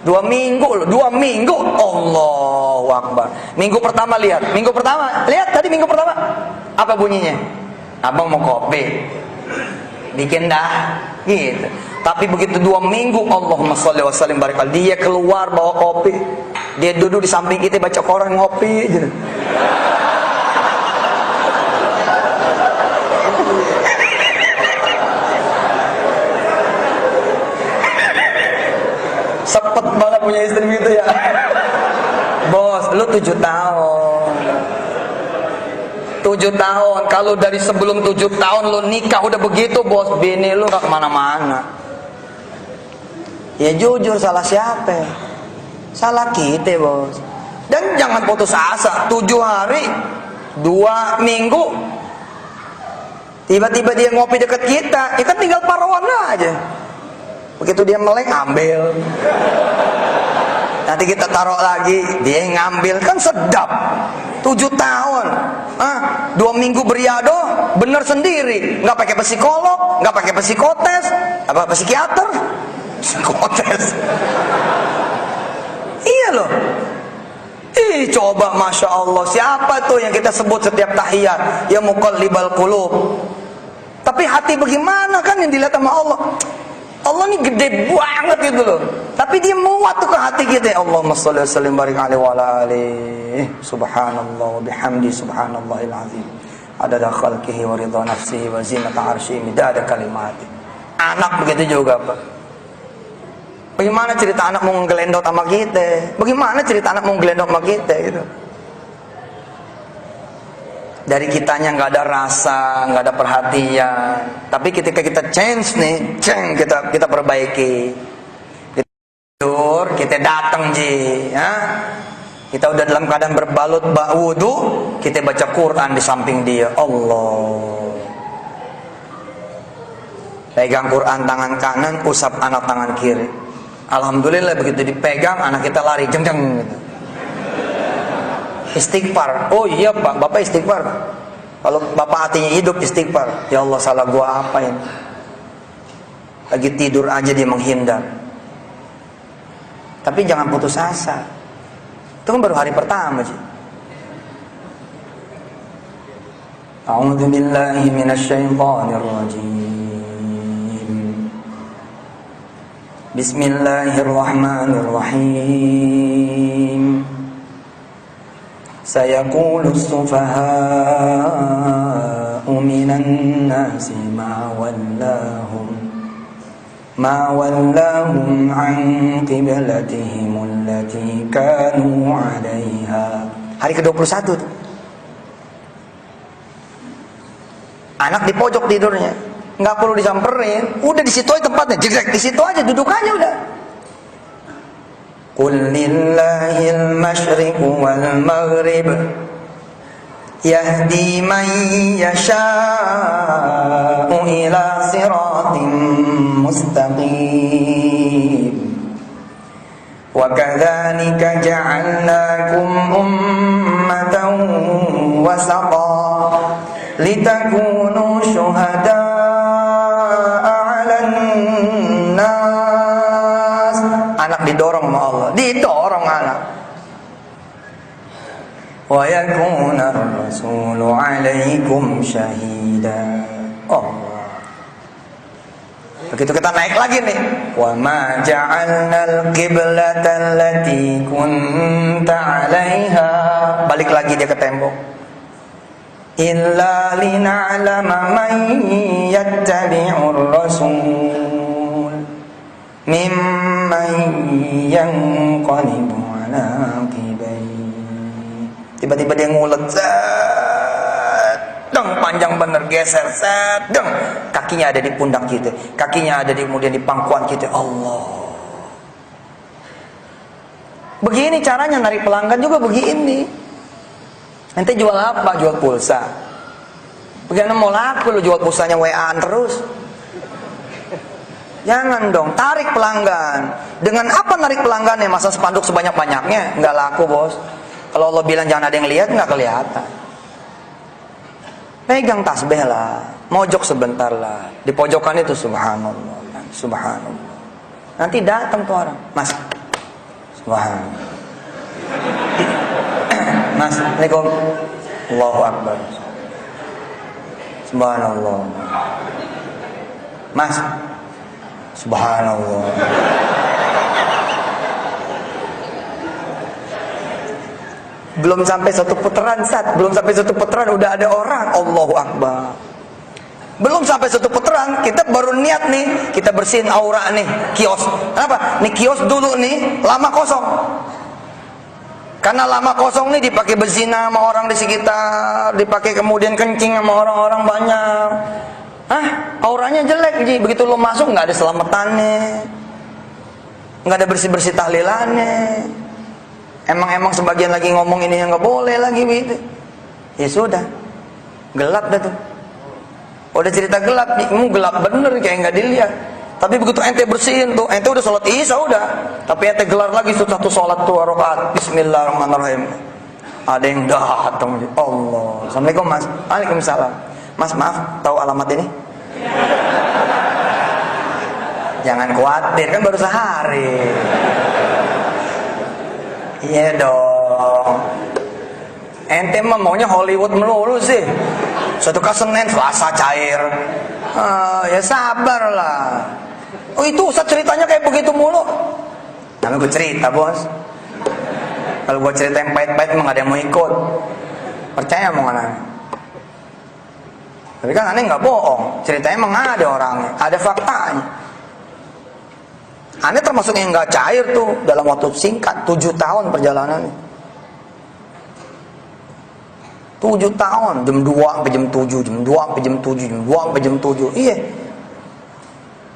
Speaker 2: 2 minggu loh, 2 minggu. Allahu Akbar. Minggu pertama lihat tadi minggu pertama. Apa bunyinya? Abang mau kopi. Bikin dah, gitu. Tapi begitu 2 minggu, Allahumma sholli wa sallim barik alaihi, dia keluar bawa kopi. Dia duduk di samping kita baca koran ngopi gitu. Sepet banget punya istri gitu ya. Bos, lu 7 tahun. 7 tahun. Kalau dari sebelum 7 tahun lu nikah udah begitu, bos, bini lu gak kemana-mana. Ya jujur, salah siapa? Salah kita, bos. Dan jangan putus asa. 7 hari 2 minggu tiba-tiba dia ngopi deket kita, kita tinggal parawan aja. Begitu dia melek, ambil. Nanti kita taruh lagi, dia ngambil, kan sedap. 7 tahun, 2 minggu beriado, bener sendiri, nggak pakai psikolog, nggak pakai psikotes, apa psikiater, psikotes. Iya loh. Coba, masya Allah, siapa tuh yang kita sebut setiap tahiyat, ya muqallibal qulub. Tapi hati bagaimana kan yang dilihat sama Allah. Allah ini gede banget gitu loh. Tapi dia muat tuh ke hati kita. Allahumma sholli wa sallim barik alaihi wa ala alihi. Subhanallah wa bihamdi subhanallahil azim. Adada khalqihi wa ridha nafsihi wa zinata arsyihi midada kalimati. Anak begitu juga, Pak. Bagaimana cerita anak mau ngelendot sama kita? Bagaimana cerita anak mau ngelendot sama kita gitu? Dari kitanya nggak ada rasa, nggak ada perhatian. Tapi ketika kita change nih, kita perbaiki. Kita tidur, kita datang ya. Kita udah dalam keadaan berbalut wudu, kita baca Quran di samping dia. Allah. Pegang Quran tangan kanan, usap anak tangan kiri. Alhamdulillah begitu dipegang, anak kita lari jeng-jeng gitu. Istighfar. Oh iya Pak, Bapak istighfar. Kalau Bapak hatinya hidup istighfar. Ya Allah, salah gua apa ini? Lagi tidur aja dia menghindar. Tapi jangan putus asa. Itu kan baru hari pertama sih. A'udzu billahi minasyaitonir rajim. Bismillahirrahmanirrahim. Sayaqulu as-sufaha'u minan nasi ma wallahum an qiblatihim allati kanu 'alaiha. Hari ke-21 tuh. Anak di pojok tidurnya, nggak perlu disamperin, udah di situ aja tempatnya, jegrek di situ aja dudukannya udah. Qul lillahil masyriqu wal maghrib yahdi man yasha'u ila siratim mustaqim. Wa kadzalika ja'alnakum ummatan wasata litakunu syuhada'a 'alan nas. Anak didorong sama Allah, didorong anak. Wa yakuna ar-rasulu 'alaikum syahida. Allah. Begitu kita naik lagi nih. Wa ma ja'alnal qiblata allati kunta 'alaiha. Balik lagi dia ke tembok. Illa lina'lama man yattabi'ur rasul mimman yanqalibu ala aqibaihi. Tiba-tiba dia ngulet, deng, panjang bener, geser, deng, kakinya ada di pundak kita, kakinya ada kemudian di pangkuan kita. Allah. Begini caranya narik pelanggan juga begini. Nanti jual apa? Jual pulsa. Bagaimana mau laku lo jual pulsanya WA-an terus? Jangan dong, tarik pelanggan. Dengan apa narik pelanggannya? Masa spanduk sebanyak-banyaknya? Nggak laku bos. Kalau Allah bilang jangan ada yang lihat, nggak kelihatan. Pegang tasbih lah, mojok sebentar lah. Di pojokan itu subhanallah, subhanallah. Nanti datang tuh orang, mas, subhanallah. Mas, Assalamualaikum. Allahu Akbar. Subhanallah. Mas, subhanallah. Belum sampai satu putaran udah ada orang. Allahu Akbar. Belum sampai satu putaran, kita baru niat nih, kita bersihin aura nih, kios. Kenapa? Nih kios dulu nih, lama kosong. Karena lama kosong nih dipakai berzina sama orang di sekitar, dipakai kemudian kencing sama orang-orang banyak. Auranya jelek, Ji. Begitu lo masuk nggak ada selamatannya, nggak ada bersih-bersih tahlilannya. Emang sebagian lagi ngomong ini yang nggak boleh lagi gitu. Ya sudah, gelap dah tuh. Udah cerita gelap, kamu gelap bener kayak nggak dilihat. Tapi begitu ente bersihin tuh, ente udah sholat isya udah. Tapi ente gelar lagi tuh satu sholat tuh rakaat. Bismillahirrahmanirrahim. Ada yang datang. Allah. Assalamualaikum mas. Waalaikumsalam. Mas maaf, tahu alamat ini? Jangan khawatir, kan baru sehari. Iya dong. Ente mah maunya Hollywood melulu sih. Suatu Senin, Selasa cair. Ya sabar lah. Oh itu Ustaz ceritanya kayak begitu mulu. Namanya gue cerita bos. Kalau gue cerita yang pahit-pahit emang gak ada yang mau ikut. Percaya omongan aneh. Tapi kan aneh gak bohong. Ceritanya emang ada orangnya, ada faktanya. Aneh termasuk yang gak cair tuh dalam waktu singkat, 7 tahun perjalanannya. 7 tahun, jam 2 sampai jam 7, jam 2 sampai jam 7, jam 2 sampai jam 7. Iya.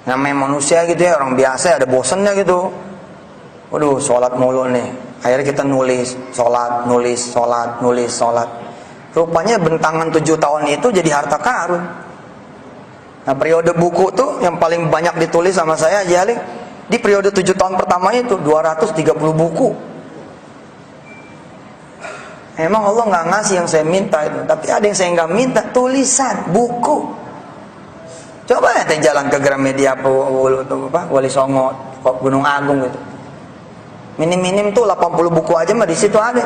Speaker 2: Namanya manusia gitu ya, orang biasa ada bosennya gitu. Waduh, sholat mulu nih. Akhirnya kita nulis, sholat. Rupanya bentangan 7 tahun itu jadi harta karun. Nah, periode buku tuh yang paling banyak ditulis sama saya Jali, di periode 7 tahun pertama itu 230 buku. Emang Allah nggak ngasih yang saya minta itu, tapi ada yang saya nggak minta, tulisan, buku. Coba ya jalan ke Gramedia Wali Songo, Gunung Agung gitu. Minim-minim tuh 80 buku aja mah di situ ada.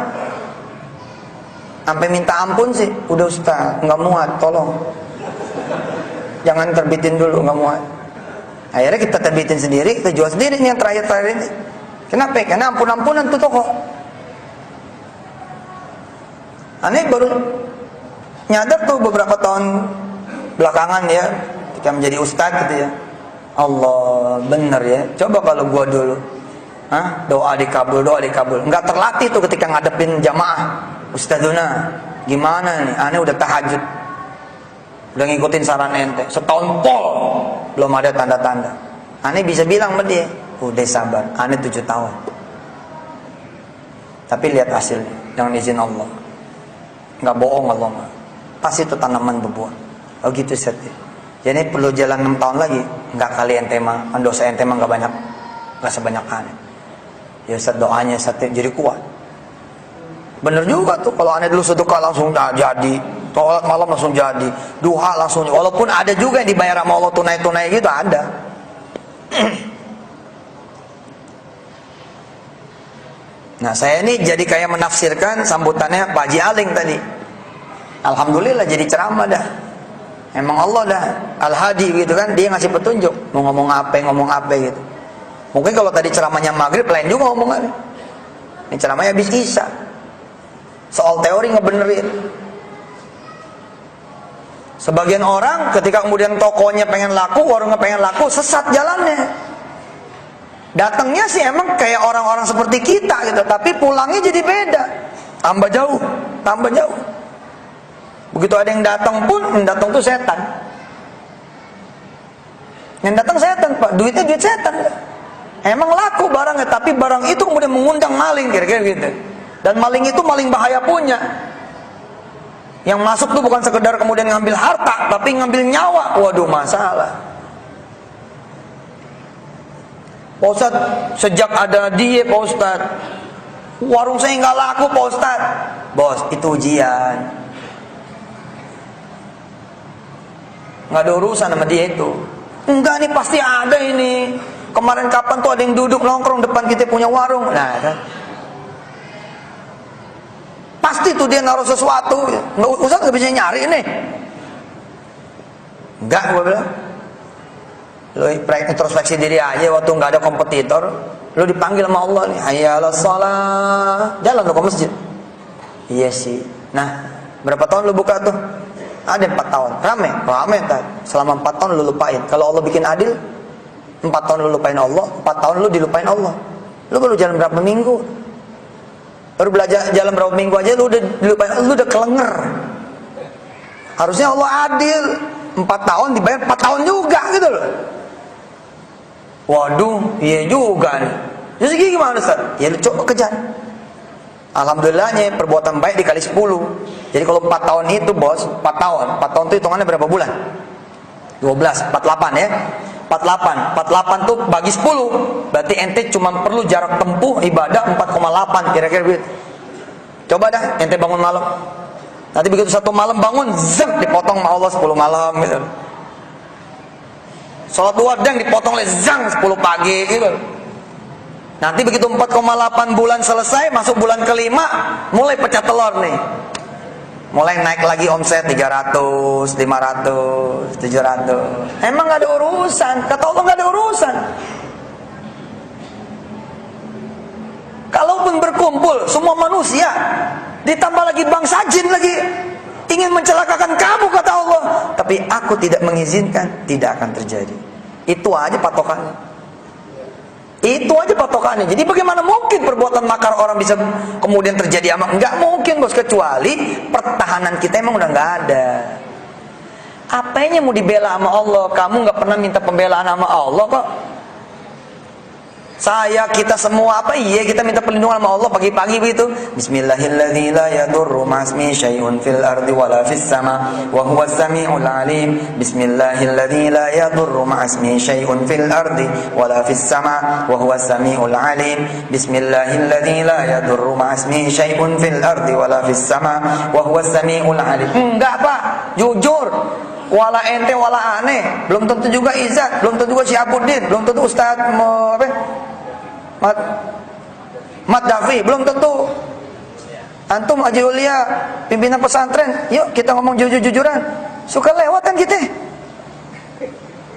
Speaker 2: Sampai minta ampun sih, udah Ustaz, nggak muat, tolong. Jangan terbitin dulu, nggak muat. Akhirnya kita terbitin sendiri, kita jual sendiri nih yang terakhir-terakhir ini. Kenapa? Karena ampun-ampunan tuh toko. Aneh baru nyadar tuh beberapa tahun belakangan ya, ketika menjadi ustadz gitu ya. Allah, bener ya. Coba kalau gua dulu, doa dikabul, nggak terlatih tuh ketika ngadepin jamaah. Ustadzuna, gimana nih? Aneh udah tahajud, udah ngikutin saran ente, setahun pol belum ada tanda-tanda. Aneh bisa bilang sama dia, udah sabar. Aneh 7 tahun. Tapi lihat hasilnya dengan izin Allah. Nggak bohong Allah mah. Pasti itu tanaman berbuah. Oh gitu Ustaz. Jadi perlu jalan 6 tahun lagi. Nggak kali ente mah, dosa ente mah nggak banyak, nggak sebanyak aneh. Ya Ustaz, doanya Ustaz jadi kuat. Bener juga tuh, kalau aneh dulu sedekah langsung jadi, sholat malam langsung jadi, duha langsung. Walaupun ada juga yang dibayar sama Allah tunai-tunai gitu ada. Nah saya ini jadi kayak menafsirkan sambutannya Pak Haji Aling tadi. Alhamdulillah jadi ceramah dah. Emang Allah dah Al-Hadi gitu kan, dia ngasih petunjuk mau ngomong apa gitu. Mungkin kalau tadi ceramahnya maghrib lain juga ngomongannya. Ini ceramahnya habis Isya, soal teori ngebenerin. Sebagian orang ketika kemudian tokonya pengen laku, warungnya pengen laku, sesat jalannya. Datangnya sih emang kayak orang-orang seperti kita gitu, tapi pulangnya jadi beda. Tambah jauh. Begitu ada yang datang pun, yang datang tuh setan. Yang datang setan, Pak. Duitnya duit setan. Emang laku barangnya, tapi barang itu kemudian mengundang maling, kira-kira gitu. Dan maling itu maling bahaya punya. Yang masuk tuh bukan sekedar kemudian ngambil harta, tapi ngambil nyawa. Waduh, masalah. Pak Ustadz, sejak ada dia Pak Ustadz, warung saya nggak laku Pak Ustadz. Bos, itu ujian. Nggak ada urusan sama dia itu. Enggak nih, pasti ada ini. Kemarin kapan tuh ada yang duduk nongkrong depan kita punya warung. Nah kan, pasti tuh dia naruh sesuatu. Ustadz nggak bisa nyari ini. Enggak, gue bilang. Lo introspeksi diri aja, waktu nggak ada kompetitor, lo dipanggil sama Allah nih, hayyalas shalah, jalan lo ke masjid. Iya sih. Nah, berapa tahun lo buka tuh? Ada 4 tahun. Rame tak? Selama 4 tahun lo lupain. Kalau Allah bikin adil, 4 tahun lo lupain Allah, 4 tahun lo dilupain Allah. Lo baru jalan berapa minggu? Baru belajar jalan berapa minggu aja lo udah dilupain, lo udah kelenger. Harusnya Allah adil, 4 tahun dibayar 4 tahun juga gitu loh. Waduh, iya juga nih. Jadi gimana Ustaz? Ya lu coba kejar. Alhamdulillahnya perbuatan baik dikali 10. Jadi kalau 4 tahun itu bos, 4 tahun itu hitungannya berapa bulan? 12, 48 ya. 48 tuh bagi 10. Berarti ente cuma perlu jarak tempuh ibadah 4,8 kira-kira gitu. Coba dah ente bangun malam. Nanti begitu 1 malam bangun, zeng, dipotong sama Allah 10 malam gitu. Sholat 2 dang dipotong oleh zang 10 pagi gitu. Nanti begitu 4,8 bulan selesai, masuk bulan kelima, mulai pecah telur nih. Mulai naik lagi omset 300, 500, 700. Emang gak ada urusan, kata Allah gak ada urusan. Kalaupun berkumpul semua manusia, ditambah lagi bangsa jin lagi, ingin mencelakakan kamu kata Allah, tapi aku tidak mengizinkan, tidak akan terjadi. Itu aja patokannya. Jadi bagaimana mungkin perbuatan makar orang bisa kemudian terjadi amak? Enggak mungkin bos, kecuali pertahanan kita emang udah nggak ada. Apanya mau dibela sama Allah? Kamu nggak pernah minta pembelaan sama Allah kok. Saya, kita semua apa iya kita minta perlindungan sama Allah pagi-pagi begitu. Bismillahirrahmanirrahim la yadurru ma'asmi syai'un fil ardi wala fis sama wa huwas samiul alim. Bismillahirrahmanirrahim la yadurru ma'asmi syai'un fil ardi wala fis sama wa huwas samiul alim. Bismillahirrahmanirrahim la yadurru ma'asmi syai'un fil ardi wala fis sama wa huwas samiul alim. Enggak, Pak. Jujur. Wala ente wala aneh, belum tentu juga Izzat, belum tentu juga Syihabuddin, belum tentu Ustaz Mat Dafi, belum tentu. Antum Haji Ulia, pimpinan pesantren, yuk kita ngomong jujur-jujuran. Suka lewat kan kita?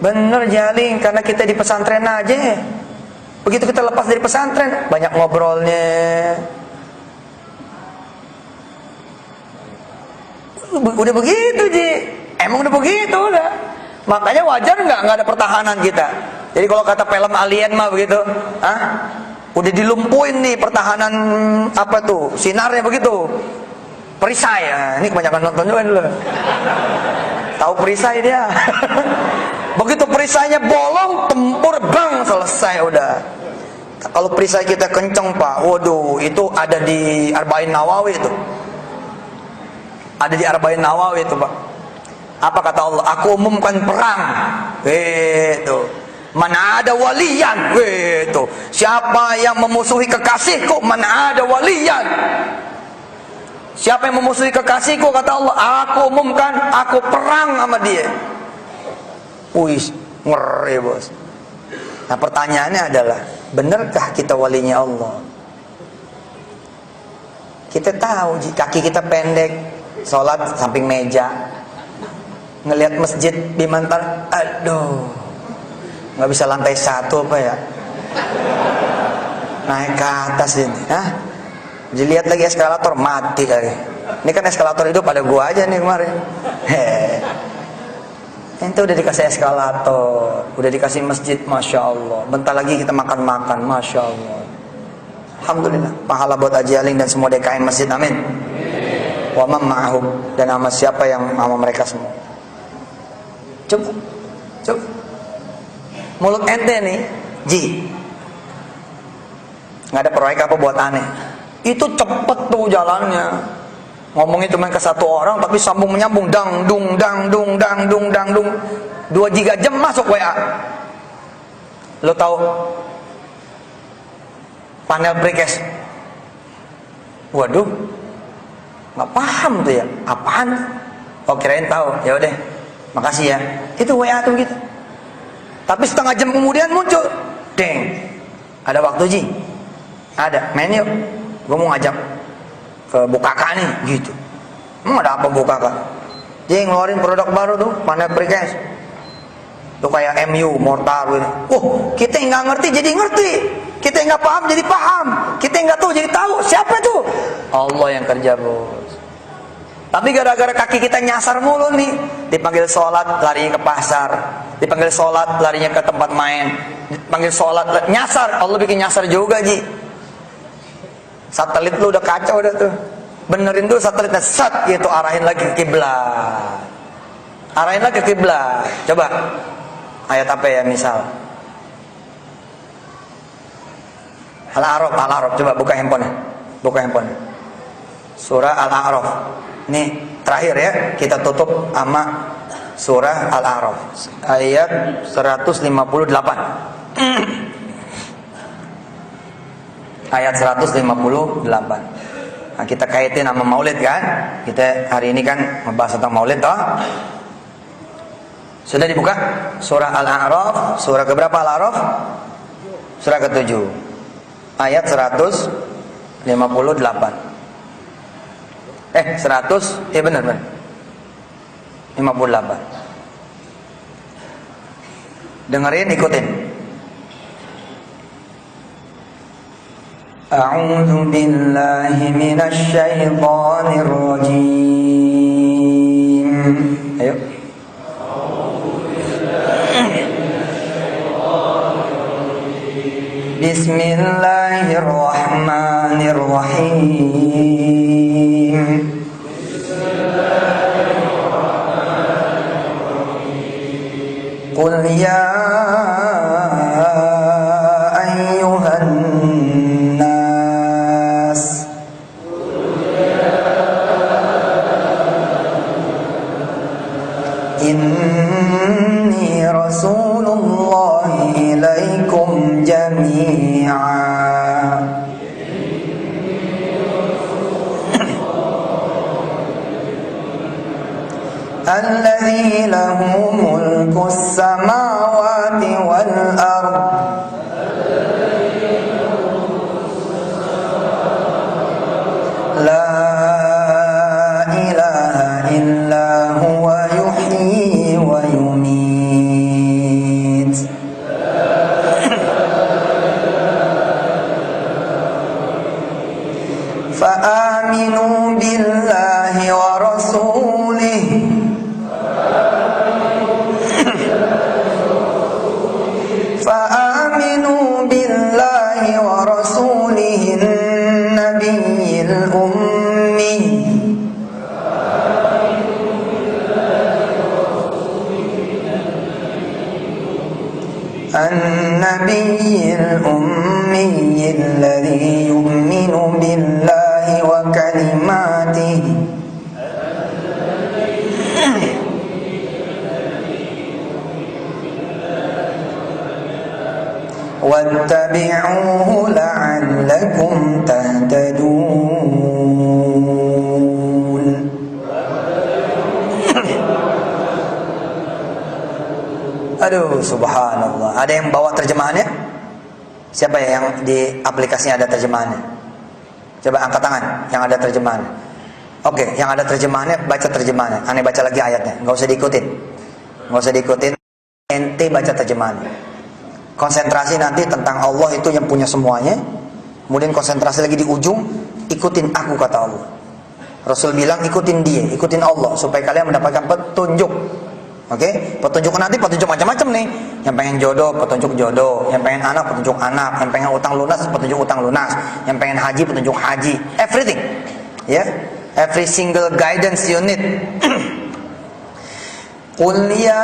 Speaker 2: Bener Jaling, karena kita di pesantren aja. Begitu kita lepas dari pesantren, banyak ngobrolnya. Udah begitu Ji. Emang udah begitu udah. Makanya wajar nggak ada pertahanan kita. Jadi kalau kata film Alien mah begitu, udah dilumpuhin nih pertahanan apa tuh sinarnya begitu. Perisai, ini kebanyakan nonton juga dulu. Tahu perisai dia. Begitu perisainya bolong, tempur bang selesai udah. Kalau perisai kita kenceng Pak, waduh itu ada di Arba'in Nawawi itu. Ada di Arba'in Nawawi itu Pak. Apa kata Allah? Aku umumkan perang. Itu. Mana ada waliyan. Itu. Siapa yang memusuhi kekasihku? Mana ada waliyan. Siapa yang memusuhi kekasihku? Kata Allah. Aku umumkan. Aku perang sama dia. Wih, ngeri bos. Nah pertanyaannya adalah, benarkah kita walinya Allah? Kita tahu kaki kita pendek, sholat samping meja. Ngelihat masjid Bimantar, aduh, nggak bisa lantai 1 apa ya? Naik ke atas ini, dilihat lagi eskalator mati lagi. Ini kan eskalator hidup ada gua aja nih kemarin. Ente udah dikasih eskalator, udah dikasih masjid, masya Allah. Bentar lagi kita makan-makan, masya Allah. Alhamdulillah, pahala buat Haji Aling dan semua DKM masjid, amin. Wa man ma'ahum, dan sama siapa yang sama mereka semua. Coba. Mulut ente nih, Ji. Nggak ada proyek apa buat aneh. Itu cepet tuh jalannya. Ngomongnya cuma ke satu orang, tapi sambung menyambung, dang dung. 2 giga jam masuk WA. Lo tahu panel precast? Waduh, nggak paham tuh ya. Apaan? Oh kirain tahu. Ya udah. Makasih ya. Itu WA tuh gitu. Tapi setengah jam kemudian muncul. Deng. Ada waktu Ji? Ada. Main yuk. Gue mau ngajak ke Bukaka nih. Gitu. Emang ada apa Bukaka? Ji ngeluarin produk baru tuh. Panel precast. Tuh kayak MU, mortar gitu. Kita nggak ngerti jadi ngerti. Kita nggak paham jadi paham. Kita nggak tahu jadi tahu. Siapa tuh? Allah yang kerja bos. Tapi gara-gara kaki kita nyasar mulu nih, dipanggil sholat larinya ke pasar, dipanggil sholat larinya ke tempat main, dipanggil sholat nyasar, Allah bikin nyasar juga Ji. Satelit lu udah kacau udah tuh, benerin tuh satelitnya, set gitu arahin lagi ke kiblat, arahin lagi ke kiblat. Coba ayat apa ya misal? Al-A'raf, coba buka handphone, surah Al-A'raf. Ini terakhir ya, kita tutup sama surah Al-A'raf ayat 158. Ayat 158. Nah, kita kaitin sama Maulid kan? Kita hari ini kan membahas tentang Maulid toh. Sudah dibuka surah Al-A'raf, surah keberapa Al-A'raf? Surah ke-7. Ayat 158. 100, ya benar. 58. Dengerin, ikutin. A'udzu billahi minasy syaithanir rajim. Ayo. Bismillahirrahmanirrahim. Qul ya ayyuhal الذي له ملك السماوات والأرض لا إله إلا هو يحيي ويميت فآمنوا بالله ورسوله فآمنوا بالله ورسوله النبي الأمي الذي يؤمن بالله وكلماته واتبعوه لعلكم تهتدون. Aduh, subhanallah. Ada yang bawa terjemahannya? Siapa ya yang di aplikasinya ada terjemahannya? Coba angkat tangan yang ada terjemahannya. Oke, yang ada terjemahannya baca terjemahannya. Aneh baca lagi ayatnya, nggak usah diikutin. Nggak usah diikutin. Ente baca terjemahannya. Konsentrasi nanti tentang Allah itu yang punya semuanya. Kemudian konsentrasi lagi di ujung, ikutin aku kata Allah. Rasul bilang ikutin dia, ikutin Allah supaya kalian mendapatkan petunjuk. Oke, petunjuk nanti petunjuk macam-macam nih. Yang pengen jodoh, petunjuk jodoh. Yang pengen anak, petunjuk anak. Yang pengen utang lunas, petunjuk utang lunas. Yang pengen haji, petunjuk haji. Everything, ya, every single guidance you need. Qul ya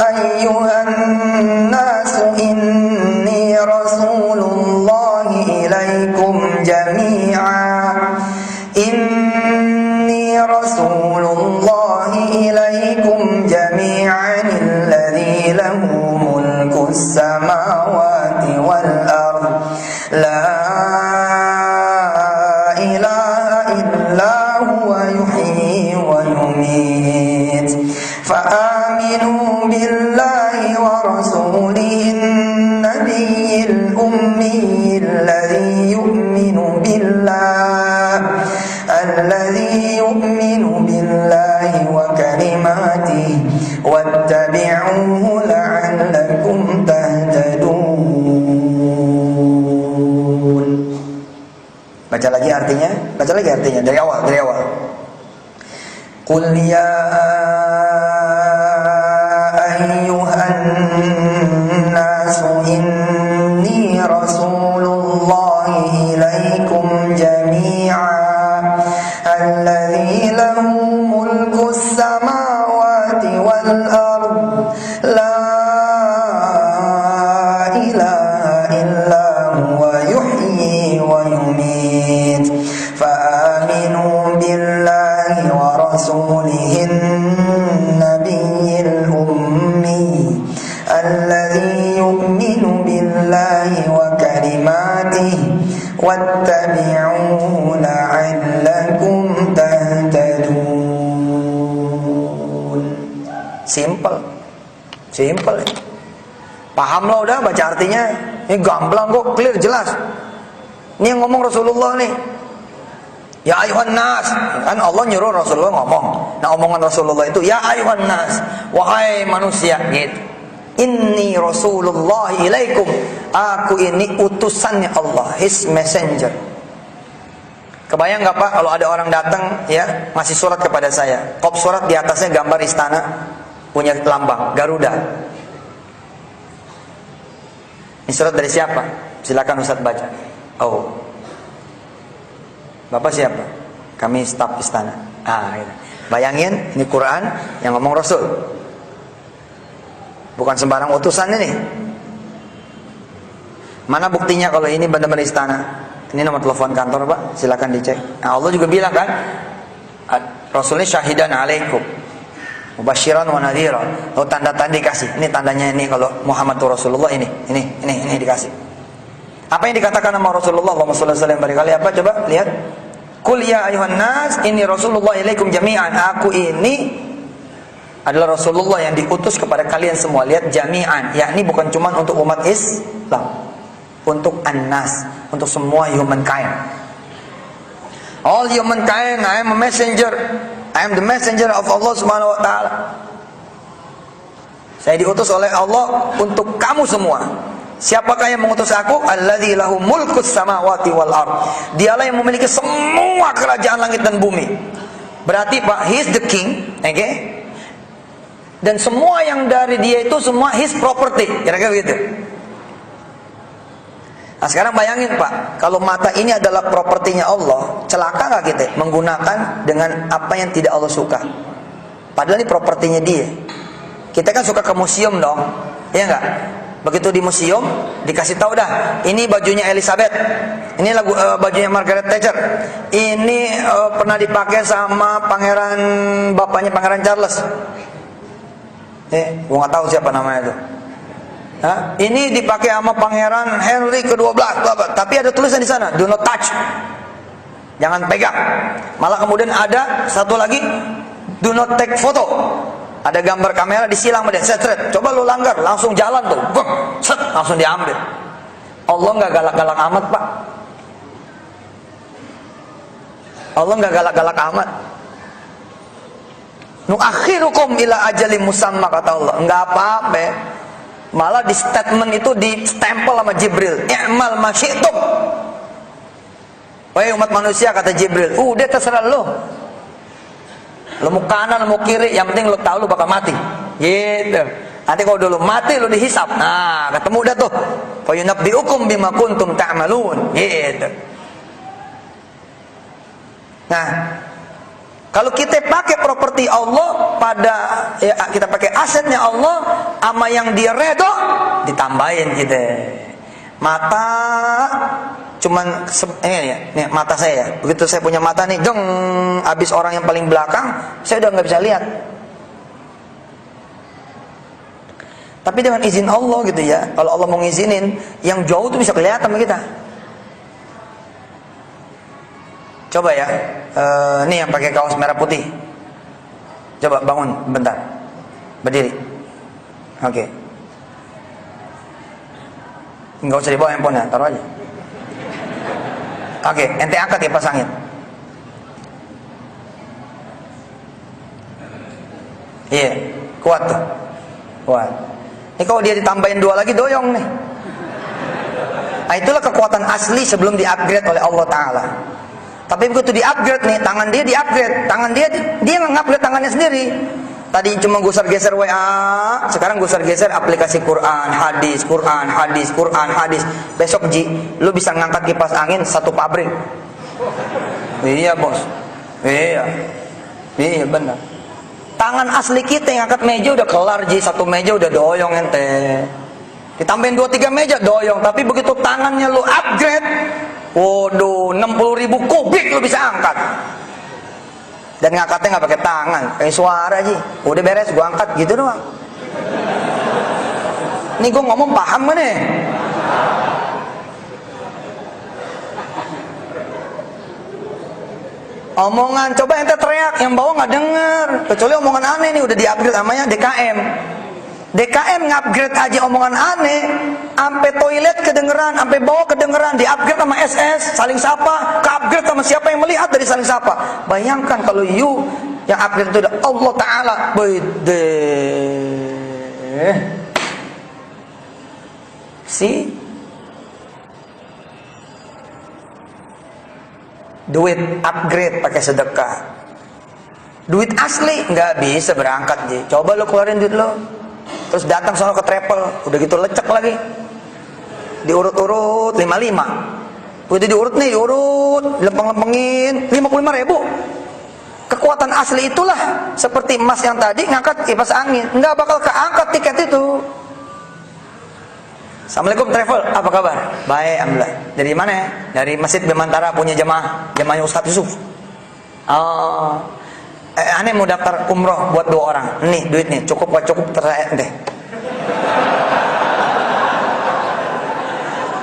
Speaker 2: ayyuhan nasu inni rasulullahi ilaikum jami'a. Inni rasulullahi ilaikum jami'an alladhi lahu mulkus samawati wal ard la ilaha illa huwa yuhyi wa yumit fa'aminu billahi wa rasulihin nabiyyil ummi alladhi yu'minu billahi wa kalimatihi wattabi'uhu la'allakum tahtadun. Baca lagi artinya dari awal. Qul ya ayyuhan nasu inni rasulullahi ilaikum jami'a alladhi lahu mulkus samawati wal ard la ilaha illa huwa yuhyi wa yumit fa'aminu billahi wa rasulihin nabiyyil ummi alladhi yu'minu billahi wa kalimatihi wattabi'uhu la'allakum tahtadun. Simple. Paham lo udah baca artinya? Ini gamblang kok, clear jelas. Ini yang ngomong Rasulullah nih. Ya ayuhan nas, kan Allah nyuruh Rasulullah ngomong. Nah omongan Rasulullah itu ya ayuhan nas, wahai manusia gitu. Inni Rasulullah ilaikum, aku ini utusannya Allah, His messenger. Kebayang nggak Pak kalau ada orang datang ya ngasih surat kepada saya, kop surat di atasnya gambar istana punya lambang Garuda. Ini surat dari siapa? Silakan Ustaz baca. Oh, Bapak siapa? Kami staf istana. Gitu. Bayangin ini Quran yang ngomong Rasul. Bukan sembarang utusan ini. Mana buktinya kalau ini benar-benar istana? Ini nomor telepon kantor Pak, silakan dicek. Nah, Allah juga bilang kan, Rasulnya syahidan alaikum, mubasyiran wa nadhira. Oh tanda-tanda dikasih. Ini tandanya ini kalau Muhammad Rasulullah ini dikasih. Apa yang dikatakan sama Rasulullah? Allahumma shalli alaihi wasallam berkali apa? Coba lihat. Qul ya ayuhan nas inni rasulullah ilaikum jami'an. Aku ini adalah Rasulullah yang diutus kepada kalian semua. Lihat, jami'an, yakni bukan cuma untuk umat Islam, untuk annas, untuk semua humankind. All humankind, I am a messenger. I am the messenger of Allah Subhanahu wa taala. Saya diutus oleh Allah untuk kamu semua. Siapakah yang mengutus aku? Alladzi lahu mulkus samawati wal ard. Dialah yang memiliki semua kerajaan langit dan bumi. Berarti Pak, he is the king, oke? Okay? Dan semua yang dari dia itu semua his property, kira-kira begitu. Nah sekarang bayangin Pak, kalau mata ini adalah propertinya Allah, celaka nggak kita menggunakan dengan apa yang tidak Allah suka? Padahal ini propertinya dia. Kita kan suka ke museum dong, iya nggak? Begitu di museum dikasih tahu dah, ini bajunya Elizabeth, ini bajunya Margaret Thatcher, ini pernah dipakai sama bapaknya Pangeran Charles. Gua nggak tahu siapa namanya itu. Ini dipakai sama Pangeran Henry ke-12, tapi ada tulisan di sana, do not touch, jangan pegang. Malah kemudian ada satu lagi, do not take photo. Ada gambar kamera disilang sama dia, set. Coba lu langgar, langsung jalan tuh, set, langsung diambil. Allah nggak galak-galak amat Pak. Allah nggak galak-galak amat. Nuakhirukum ila ajalim musamma, kata Allah. Enggak apa-apa. Malah di statement itu di stempel sama Jibril. I'mal ma syi'tum. Wahai umat manusia, kata Jibril, udah terserah lo. Lo mau kanan, mau kiri, yang penting lo tahu lo bakal mati. Gitu. Nanti kalau dulu mati lo dihisap. Nah, ketemu udah tuh. Fa yunabbi'ukum bima kuntum ta'malun. Gitu. Nah, kalau kita pakai properti Allah kita pakai asetnya Allah sama yang dia redho, ditambahin gitu. Mata cuman nih mata saya. Begitu saya punya mata nih, habis orang yang paling belakang, saya udah nggak bisa lihat. Tapi dengan izin Allah gitu ya. Kalau Allah mau ngizinin, yang jauh tuh bisa kelihatan sama kita. Coba ya, ini yang pakai kaos merah putih. Coba bangun bentar, berdiri. Oke. Nggak usah dibawa handphone ya, taruh aja. Oke, ente angkat ya, pasangin. Iya, kuat tuh, kuat. Ini kalau dia ditambahin 2 lagi, doyong nih. Nah itulah kekuatan asli sebelum di-upgrade oleh Allah Ta'ala. Tapi begitu di-upgrade nih, tangan dia di-upgrade. Tangan dia nge-upgrade tangannya sendiri. Tadi cuma geser-geser WA, sekarang geser-geser aplikasi Quran, hadis. Besok lu bisa ngangkat kipas angin 1 pabrik. Iya bos. Iya benar. Tangan asli kita yang angkat meja udah kelar 1 meja udah doyong ente. Ditambahin 2-3 meja doyong. Tapi begitu tangannya lu upgrade, waduh, 60.000 kubik lu bisa angkat. Dan ngangkatnya nggak pakai tangan, pakai suara aja. Udah beres, gua angkat gitu doang. Nih gua ngomong paham gak nih? Omongan, coba ente teriak, yang bawah nggak denger. Kecuali omongan aneh nih, udah di-upgrade namanya DKM. DKM ngupgrade aja omongan aneh, sampai toilet kedengeran, sampai bawah kedengeran, di-upgrade sama SS, saling sapa, ke-upgrade sama siapa yang melihat dari saling sapa. Bayangkan kalau you yang upgrade itu Allah Ta'ala, bede. See? Duit upgrade pakai sedekah. Duit asli nggak bisa berangkat Ji. Coba lo keluarin duit lo. Terus datang sono ke travel, udah gitu lecek lagi. Diurut-urut 55. Udah diurut nih, diurut, lempeng-lempengin 55.000. Kekuatan asli itulah seperti emas yang tadi ngangkat kipas angin, nggak bakal keangkat tiket itu. Assalamualaikum travel, apa kabar? Baik, alhamdulillah. Dari mana ya? Dari Masjid Bimantara, punya jemaahnya Ustadz Yusuf. Oh. Aneh mau daftar umroh buat 2 orang. Nih duit nih, cukup gak cukup terserah deh.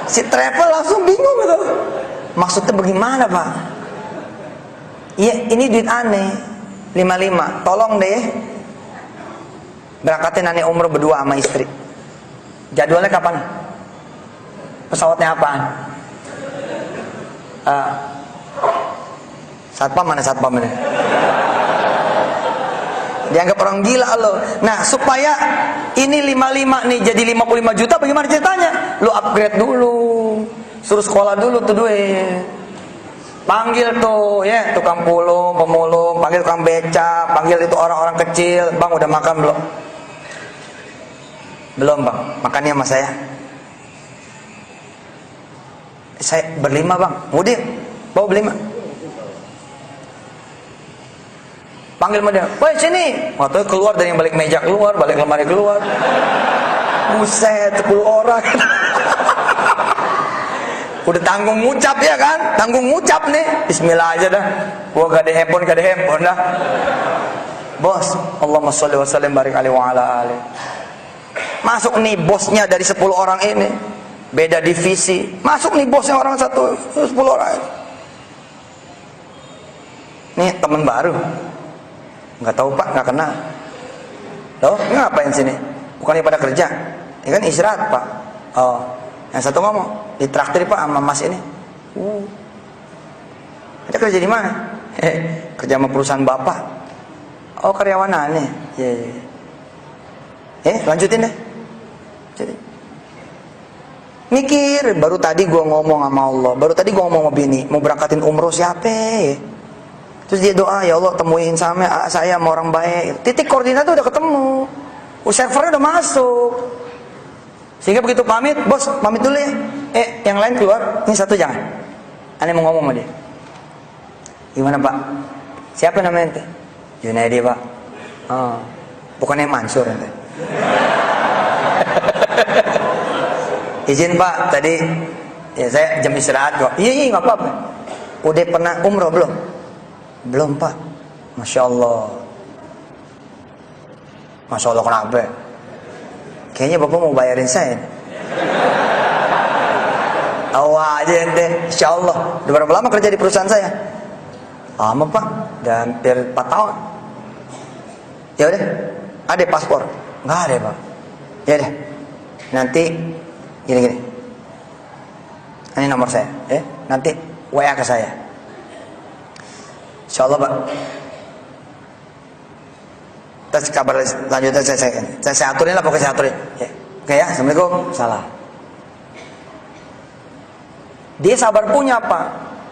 Speaker 2: Si travel langsung bingung gitu. Maksudnya bagaimana Pak? Iya, ini duit aneh 55, tolong deh berangkatin aneh umroh berdua sama istri. Jadwalnya kapan? Pesawatnya apaan? Satpam mana satpam ini? Dianggap orang gila loh. Nah, supaya ini 55 nih jadi 55 juta, bagaimana ceritanya? Lu upgrade dulu, suruh sekolah dulu tuh duit. Panggil tuh ya tukang pemulung, panggil tukang beca, panggil itu orang-orang kecil. Bang, udah makan belum? Belum bang, makannya sama saya. Saya berlima bang, udah bawa berlima. Panggil dia, woi sini. Waktu keluar dari yang balik meja keluar, balik lemari keluar. Buset, 10 orang. Udah tanggung ngucap ya kan? Tanggung ngucap nih. Bismillah aja dah. Gua gak ada handphone dah. Bos, Allahumma sholli wa sallim barik alaihi wa ala alihi. Masuk nih bosnya dari 10 orang ini. Beda divisi. Masuk nih bosnya orang 10 orang. Nih teman baru. Nggak tahu pak, nggak kenal. Loh, ngapain sini? Bukannya pada kerja? Ini kan istirahat pak. Oh, yang satu ngomong, ditraktir pak sama mas ini. Ada kerja di mana? Kerja sama perusahaan bapak. Oh, karyawan aneh. Lanjutin deh. Jadi mikir, baru tadi gua ngomong sama Allah, baru tadi gua ngomong sama bini, mau berangkatin umroh siapa ya? Terus dia doa, ya Allah temuin saya sama orang baik. Titik koordinat udah ketemu, servernya udah masuk. Sehingga begitu pamit, bos pamit dulu ya. Yang lain keluar, ini satu jangan. Aneh mau ngomong sama dia. Gimana pak? Siapa namanya ente? Junaidi pak. Oh, bukannya Mansur ente. Izin pak, tadi ya saya jam istirahat kok. Iya nggak apa-apa. Udah pernah umroh belum? Belum pak. Masya Allah. Masya Allah kenapa? Kayaknya bapak mau bayarin saya. Awal aja ente. Insya Allah. Udah berapa lama kerja di perusahaan saya? Lama pak. Udah hampir 4 tahun. Ya udah. Ada paspor? Nggak ada pak. Ya udah. Nanti gini. Ini nomor saya. Nanti WA ke saya. Insya Allah pak. Terus kabar lanjutnya saya aturin lah, pokoknya saya aturin. Oke ya, assalamualaikum. Salah. Dia sabar punya pak.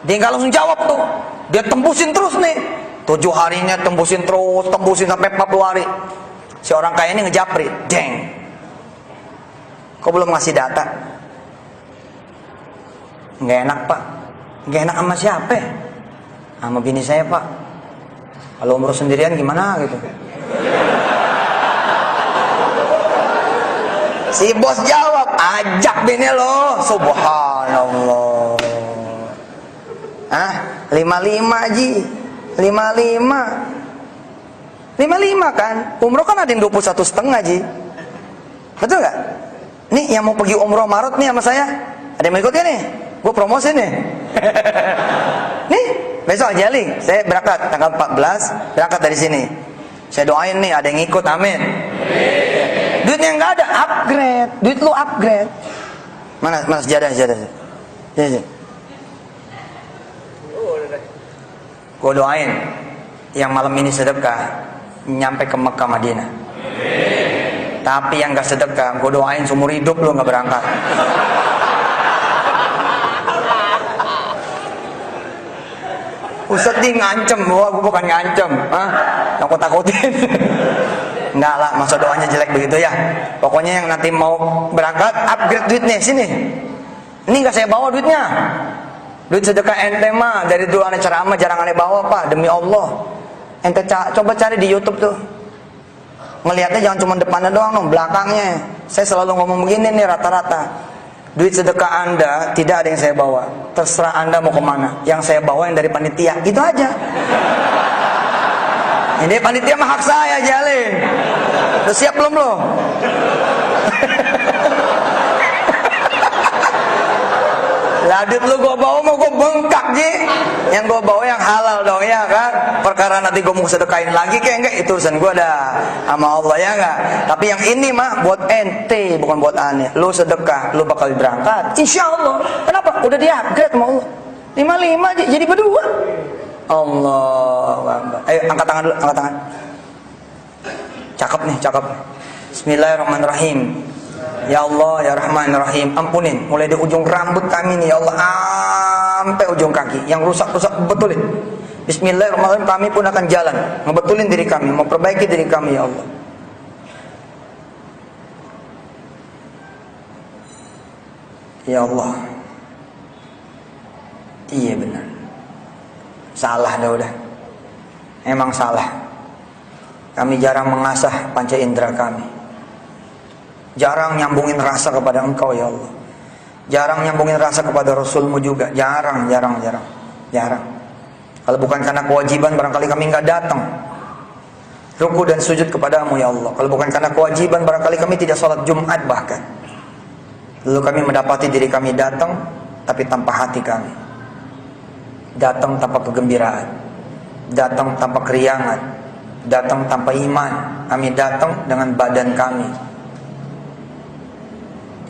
Speaker 2: Dia nggak langsung jawab tuh. Dia tembusin terus nih. 7 harinya tembusin terus, tembusin sampai 40 hari. Si orang kaya ini ngejapri, deng. Kok belum ngasih data? Nggak enak pak. Nggak enak sama siapa? Sama bini saya pak. Kalau umroh sendirian gimana gitu. Si bos jawab, ajak bini lo. Subhanallah. 55 ji. 55 kan. Umroh kan ada yang 21,5 ji. Betul gak? Nih yang mau pergi umroh Maret nih sama saya. Ada yang mau ikut gak nih? Gue promosi nih. Nih besok Jali, saya berangkat tanggal 14, berangkat dari sini. Saya doain nih ada yang ikut, amin. Duitnya nggak ada, upgrade. Duit lu upgrade. Mana sejadah. Gue doain yang malam ini sedekah nyampe ke Mekah Madinah. Tapi yang nggak sedekah, gue doain seumur hidup lu nggak berangkat. Ustadz nih ngancem, wah gue bukan ngancem, takut-takutin. Enggak lah, masa doanya jelek begitu ya. Pokoknya yang nanti mau berangkat, upgrade duitnya, sini. Ini nggak saya bawa duitnya. Duit sedekah ente mah, dari dulu aneh ceramah jarang aneh bawa pak, demi Allah. Ente coba cari di YouTube tuh. Ngelihatnya jangan cuma depannya doang dong, belakangnya. Saya selalu ngomong begini nih rata-rata. Duit sedekah Anda tidak ada yang saya bawa. Terserah Anda mau kemana. Yang saya bawa yang dari panitia. Gitu aja. Ini panitia mah hak saya jalin. Udah siap belum lo? Lah duit lu gua bawa mau gua bengkak Ji. Yang gue bawa yang halal dong ya kan. Perkara nanti gue mau sedekahin lagi kayak enggak, itu urusan gue dah sama Allah ya enggak. Tapi yang ini mah buat ente, bukan buat aneh. Lu sedekah, lu bakal berangkat. Insya Allah. Kenapa? Udah di-upgrade sama Allah. 55 jadi berdua. Allah. Ayo angkat tangan dulu, angkat tangan. Cakep nih, cakep. Bismillahirrahmanirrahim. Ya Allah, ya Rahman, ya Rahim, ampunin mulai di ujung rambut kami nih ya Allah sampai ujung kaki yang rusak-rusak betulin. Bismillahirrahmanirrahim, kami pun akan jalan ngebetulin diri kami, memperbaiki diri kami ya Allah. Ya Allah. Iya benar. Salah dah udah. Emang salah. Kami jarang mengasah panca indera kami. Jarang nyambungin rasa kepada Engkau ya Allah. Jarang nyambungin rasa kepada Rasulmu juga. Jarang. Kalau bukan karena kewajiban barangkali kami nggak datang ruku dan sujud kepadamu ya Allah. Kalau bukan karena kewajiban barangkali kami tidak sholat Jumat bahkan. Lalu kami mendapati diri kami datang tapi tanpa hati kami. Datang tanpa kegembiraan. Datang tanpa keriangan. Datang tanpa iman. Kami datang dengan badan kami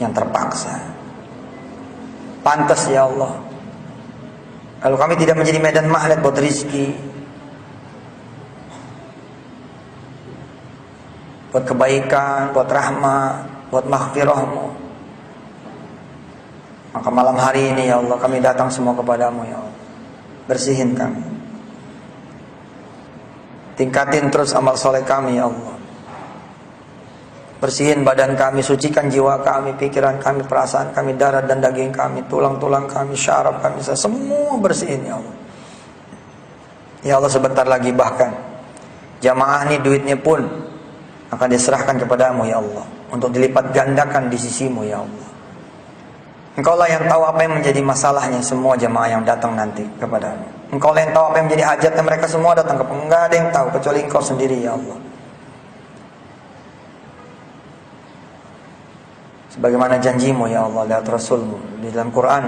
Speaker 2: yang terpaksa. Pantas ya Allah. Kalau kami tidak menjadi medan magnet buat rizki, buat kebaikan, buat rahmat, buat maghfirahmu, maka malam hari ini ya Allah kami datang semua kepadamu ya Allah. Bersihin kami. Tingkatin terus amal soleh kami ya Allah. Bersihin badan kami, sucikan jiwa kami, pikiran kami, perasaan kami, darah dan daging kami, tulang-tulang kami, syaraf kami, semua bersihin ya Allah. Ya Allah sebentar lagi bahkan jamaah ini duitnya pun akan diserahkan kepadamu ya Allah, untuk dilipat gandakan di sisimu ya Allah. Engkau lah yang tahu apa yang menjadi masalahnya semua jamaah yang datang nanti kepadamu. Engkau lah yang tahu apa yang menjadi hajatnya mereka semua datang kepadamu. Enggak ada yang tahu kecuali Engkau sendiri ya Allah. Sebagaimana janjimu ya Allah lewat Rasulmu di dalam Quran,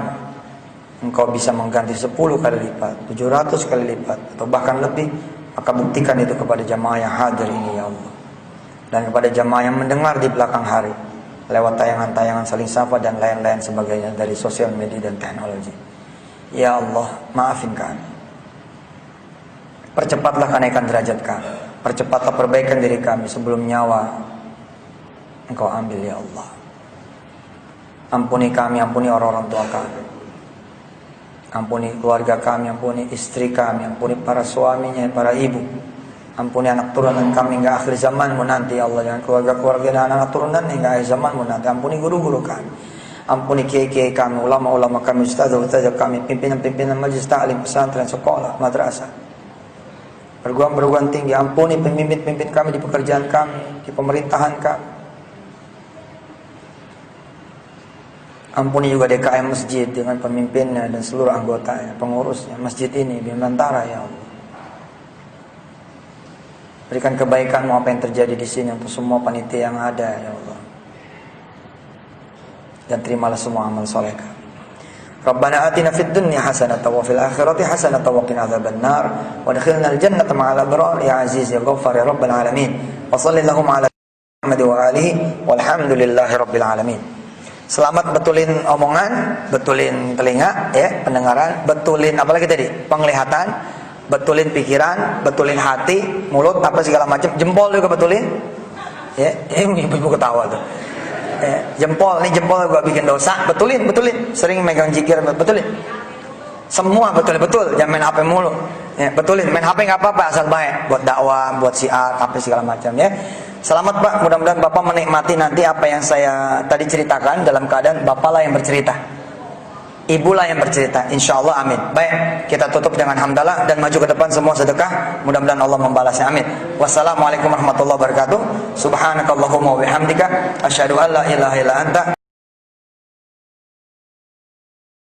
Speaker 2: Engkau bisa mengganti 10 kali lipat, 700 kali lipat, atau bahkan lebih. Maka buktikan itu kepada jamaah yang hadir ini ya Allah, dan kepada jamaah yang mendengar di belakang hari lewat tayangan-tayangan saling sapa dan lain-lain sebagainya dari sosial media dan teknologi. Ya Allah, maafin kami. Percepatlah kenaikan derajat kami. Percepatlah perbaikan diri kami sebelum nyawa Engkau ambil ya Allah. Ampuni kami, ampuni orang-orang tua kami, ampuni keluarga kami, ampuni istri kami, ampuni para suaminya, para ibu, ampuni anak turunan kami hingga akhir zamanmu nanti ya Allah, dengan keluarga-keluarga dan anak turunan hingga akhir zamanmu nanti. Ampuni guru-guru kami, ampuni kiai-kiai kami, ulama-ulama kami, ustaz-ustaz kami, pimpinan-pimpinan majelis ta'lim, pesantren, sekolah, madrasah, perguruan-perguruan tinggi. Ampuni pemimpin-pemimpin kami di pekerjaan kami, di pemerintahan kami. Ampuni juga DKM masjid dengan pemimpinnya dan seluruh anggotanya, pengurusnya masjid ini di Nusantara ya Allah. Berikan kebaikan-Mu apa yang terjadi di sini untuk semua panitia yang ada ya Allah. Dan terimalah semua amal soleh kami. Rabbana atina fid dunya hasanatan wa fil akhirati hasanatan wa qina adzabannar wa adkhilna al-jannata ma'al abrar ya aziz ya ghaffar ya rabbal alamin. Wa shallallahu ala Muhammad wa alihi walhamdulillahi rabbil alamin. Selamat betulin omongan, betulin telinga, ya, pendengaran, betulin apalagi tadi, penglihatan, betulin pikiran, betulin hati, mulut, apa segala macam, jempol juga betulin, ya, ibu ketawa tuh, ya, jempol, ini jempol gua bikin dosa, betulin, sering megang jikir, betulin, semua betul, jangan main HP mulu, ya, betulin, main HP nggak apa-apa asal baik, buat dakwah, buat syiar, apa segala macam, ya. Selamat Pak, mudah-mudahan Bapak menikmati nanti apa yang saya tadi ceritakan dalam keadaan Bapak lah yang bercerita, Ibu lah yang bercerita, insya Allah, amin. Baik, kita tutup dengan hamdalah dan maju ke depan semua sedekah, mudah-mudahan Allah membalasnya, amin. Wassalamualaikum warahmatullahi wabarakatuh. Subhanakallahumma wa bihamdika asyhadu an la ilaha illa anta